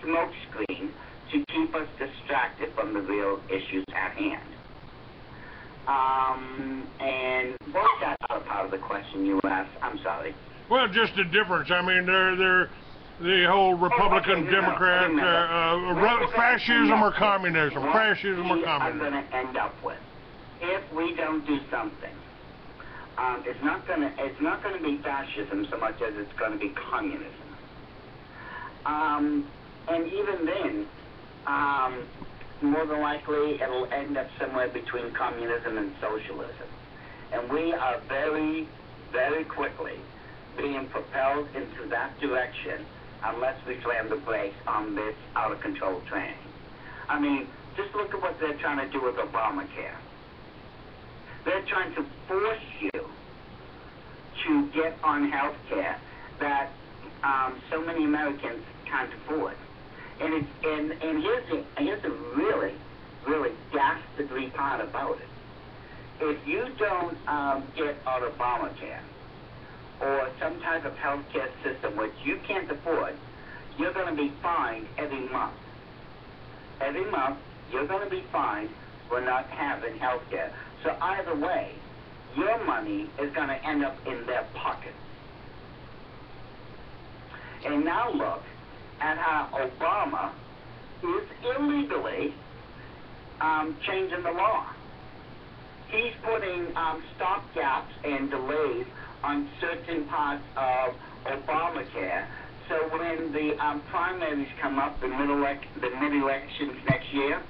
smokescreen to keep us distracted from the real issues at hand. And what was that other part of the question you asked? I'm sorry. Well, just the difference. I mean, they're the whole Republican, Democrat, fascism or communism, fascism or communism. What we are going to end up with, if we don't do something, it's not going to be fascism so much as it's going to be communism. And even then, more than likely, it'll end up somewhere between communism and socialism. And we are very, very quickly being propelled into that direction unless we slam the brakes on this out-of-control train. I mean, just look at what they're trying to do with Obamacare. They're trying to force you to get on health care that so many Americans can't afford. And here's the really, really dastardly part about it. If you don't get on Obamacare or some type of health care system which you can't afford, you're going to be fined every month. Every month, you're going to be fined for not having health care. So either way, your money is going to end up in their pocket. And now look at how Obama is illegally changing the law. He's putting stopgaps and delays on certain parts of Obamacare. So when the primaries come up, the mid-elections next year,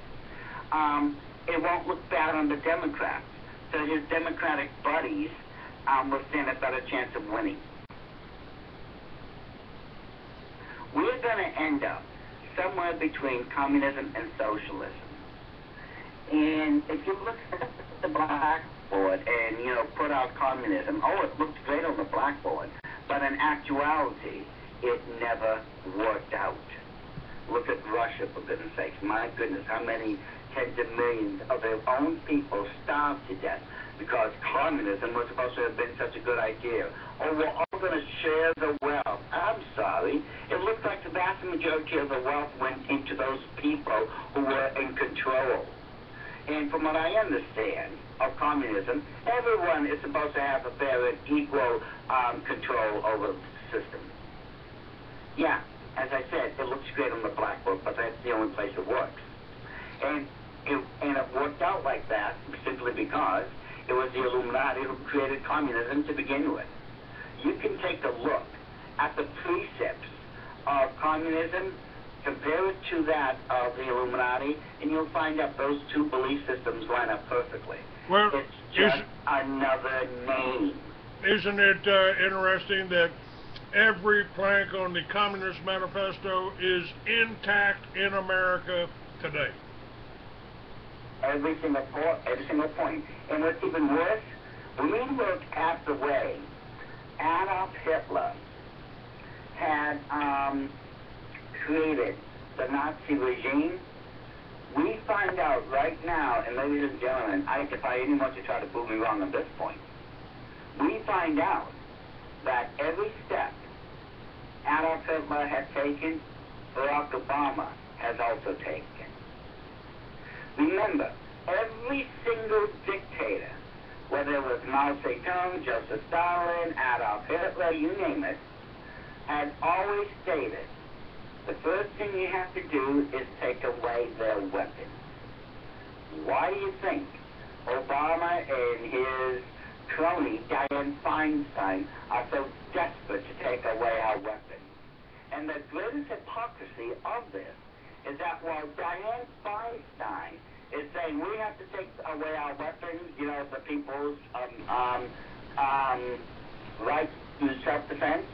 it won't look bad on the Democrats. So his Democratic buddies will stand a better chance of winning. We're going to end up somewhere between communism and socialism. And if you look at the blackboard and, put out communism, it looks great on the blackboard, but in actuality, it never worked out. Look at Russia, for goodness sakes. My goodness, how many tens of millions of their own people starved to death because communism was supposed to have been such a good idea. We're all going to share the wealth. I'm sorry. It looks like the vast majority of the wealth went into those people who were in control. And from what I understand of communism, everyone is supposed to have a fair and equal control over the system. Yeah, as I said, it looks great on the blackboard, but that's the only place it works. And it worked out like that simply because it was the Illuminati who created communism to begin with. You can take a look at the precepts of communism, compare it to that of the Illuminati, and you'll find out those two belief systems line up perfectly. Well, it's just another name. Isn't it interesting that every plank on the Communist Manifesto is intact in America today? Every single point. And what's even worse, when we look at the way Adolf Hitler had created the Nazi regime, we find out right now, and ladies and gentlemen, I defy anyone to try to prove me wrong on this point, we find out that every step Adolf Hitler had taken, Barack Obama has also taken. Remember, every single dictator, whether it was Mao Zedong, Joseph Stalin, Adolf Hitler, you name it, had always stated, the first thing you have to do is take away their weapons. Why do you think Obama and his crony, Dianne Feinstein, are so desperate to take away our weapons? And the greatest hypocrisy of this is that while Dianne Feinstein is saying we have to take away our weapons, the people's right to self-defense,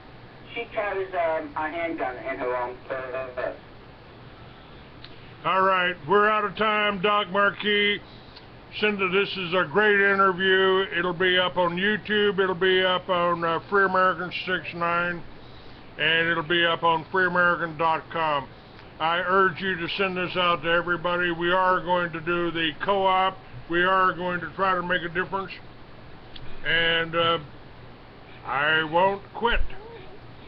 she carries a handgun in her own purse. All right, we're out of time, Doc Marquis. Cinda, this is a great interview. It'll be up on YouTube. It'll be up on Free American 69, and it'll be up on freeamerican.com. I urge you to send this out to everybody. We are going to do the co-op. We are going to try to make a difference. And I won't quit.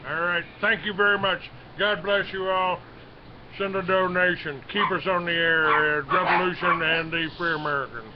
All right. Thank you very much. God bless you all. Send a donation. Keep us on the air at Revolution and the Free Americans.